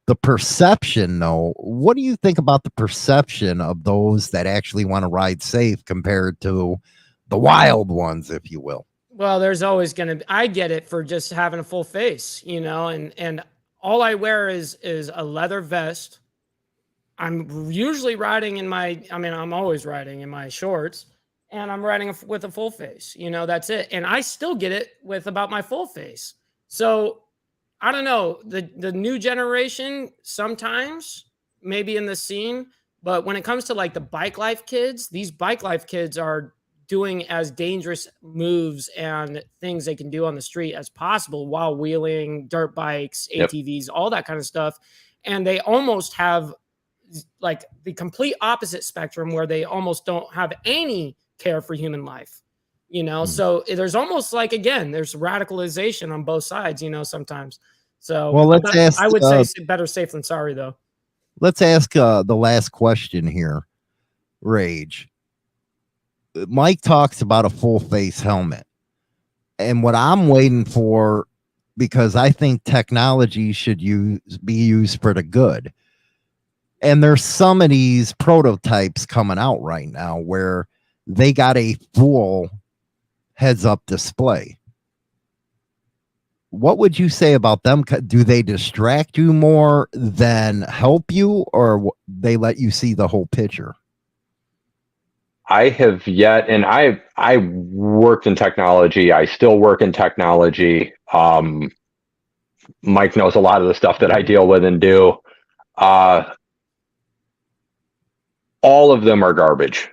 The perception, though, what do you think about the perception of those that actually want to ride safe compared to the wild ones, if you will? Well, there's always going to be, I get it for just having a full face, and all I wear is a leather vest. I'm usually riding I'm always riding in my shorts, and I'm riding with a full face, that's it. And I still get it with about my full face. So I don't know, the new generation sometimes maybe in the scene, but when it comes to like the bike life kids, these bike life kids are doing as dangerous moves and things they can do on the street as possible while wheeling, dirt bikes, ATVs, all that kind of stuff. And they almost have like the complete opposite spectrum where they almost don't have any care for human life, So there's almost like, again, there's radicalization on both sides, sometimes. So well, I would say better safe than sorry, though. Let's ask the last question here, Rage. Mike talks about a full face helmet. And what I'm waiting for, because I think technology should be used for the good. And there's some of these prototypes coming out right now where they got a full heads up display. What would you say about them? Do they distract you more than help you, or they let you see the whole picture? I have yet, and I worked in technology. I still work in technology. Mike knows a lot of the stuff that I deal with and do. All of them are garbage.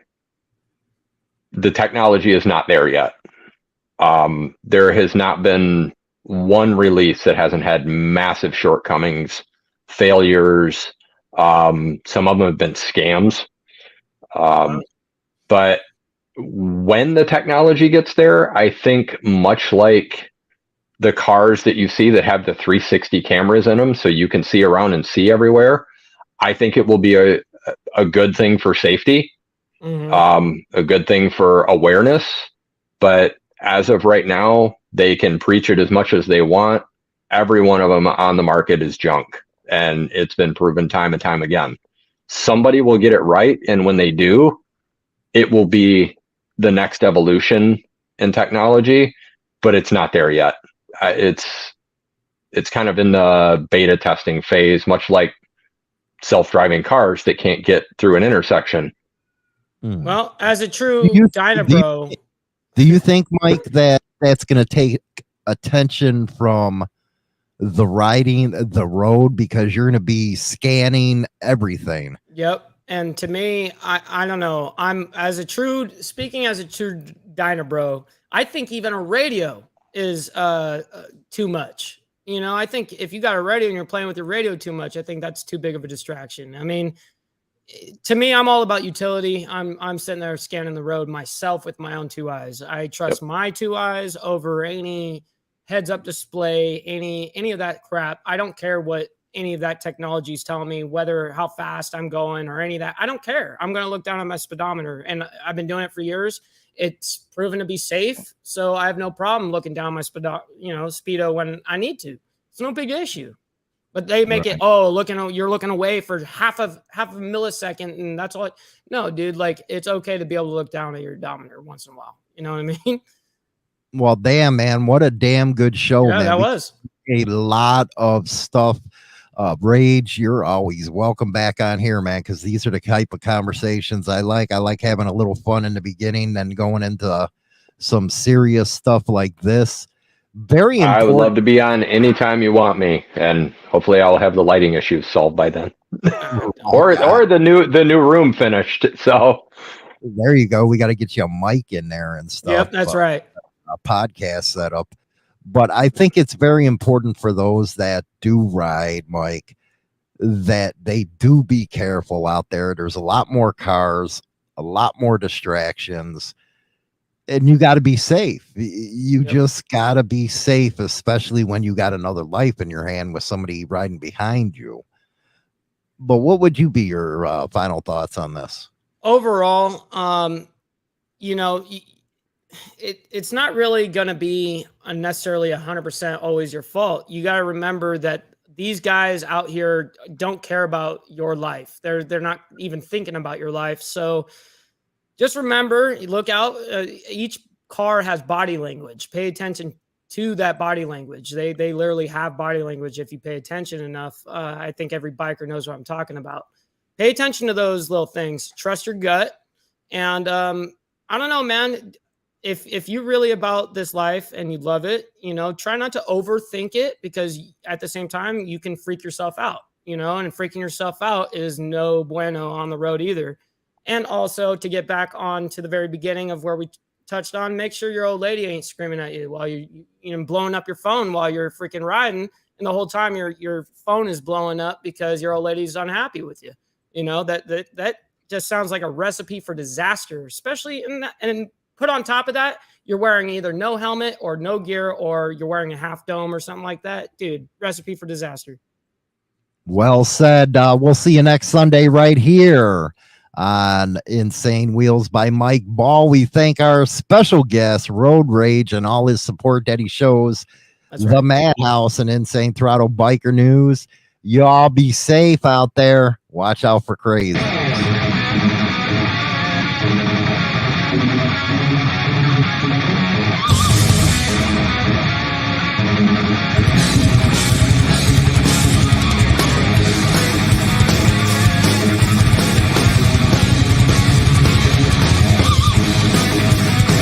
The technology is not there yet. There has not been one release that hasn't had massive shortcomings, failures. Some of them have been scams. But when the technology gets there, I think much like the cars that you see that have the 360 cameras in them, so you can see around and see everywhere, I think it will be a good thing for safety, a good thing for awareness. But as of right now, they can preach it as much as they want. Every one of them on the market is junk, and it's been proven time and time again. Somebody will get it right, and when they do, it will be the next evolution in technology, but it's not there yet. It's kind of in the beta testing phase, much like self-driving cars that can't get through an intersection. Well, as a true Dynabro, do you think, Mike, that's going to take attention from the road, because you're going to be scanning everything? Yep. And to me, I don't know. Speaking as a true Dynabro, I think even a radio is too much. You know, I think if you got a radio and you're playing with your radio too much, I think that's too big of a distraction. I mean, to me, I'm all about utility. I'm sitting there scanning the road myself with my own two eyes. I trust my two eyes over any heads up display, any of that crap. I don't care what any of that technology is telling me, whether how fast I'm going or any of that. I don't care. I'm going to look down at my speedometer, and I've been doing it for years. It's proven to be safe, so I have no problem looking down my speedo when I need to. It's no big issue. But they make it, you're looking away for half a millisecond, and that's all. No, dude, like, it's okay to be able to look down at your odometer once in a while. You know what I mean? Well, damn, man, what a damn good show, Yeah, man. that was a lot of stuff. Rage, you're always welcome back on here, man, because these are the type of conversations I like. I like having a little fun in the beginning, then going into some serious stuff like this. Very important. I would love to be on anytime you want me, and hopefully I'll have the lighting issues solved by then. or the new room finished. So there you go. We got to get you a mic in there and stuff. Yep, that's right. A podcast setup. But I think it's very important for those that do ride, Mike, that they do be careful out there. There's a lot more cars, a lot more distractions, and you got to be safe. You just got to be safe, especially when you got another life in your hand with somebody riding behind you. But what would you be your final thoughts on this? Overall, you know, it's not really going to be necessarily 100% always your fault. You got to remember that these guys out here don't care about your life. They're not even thinking about your life. So just remember, look out. Each car has body language. Pay attention to that body language. They literally have body language if you pay attention enough. I think every biker knows what I'm talking about. Pay attention to those little things. Trust your gut. And I don't know, man. If you're really about this life and you love it, you know, try not to overthink it, because at the same time you can freak yourself out, you know, and freaking yourself out is no bueno on the road either. And also, to get back on to the very beginning of where we touched on, make sure your old lady ain't screaming at you while you blowing up your phone while you're freaking riding. And the whole time your phone is blowing up because your old lady's unhappy with you. You know, that just sounds like a recipe for disaster, especially in that. And put on top of that, you're wearing either no helmet or no gear, or you're wearing a half dome or something like that. Dude, recipe for disaster. Well said. We'll see you next Sunday right here on Insane Wheels by Mike Ball. We thank our special guest, Roadrage, and all his support that he shows. That's the right. Madhouse and Insane Throttle Biker News. Y'all be safe out there. Watch out for crazy.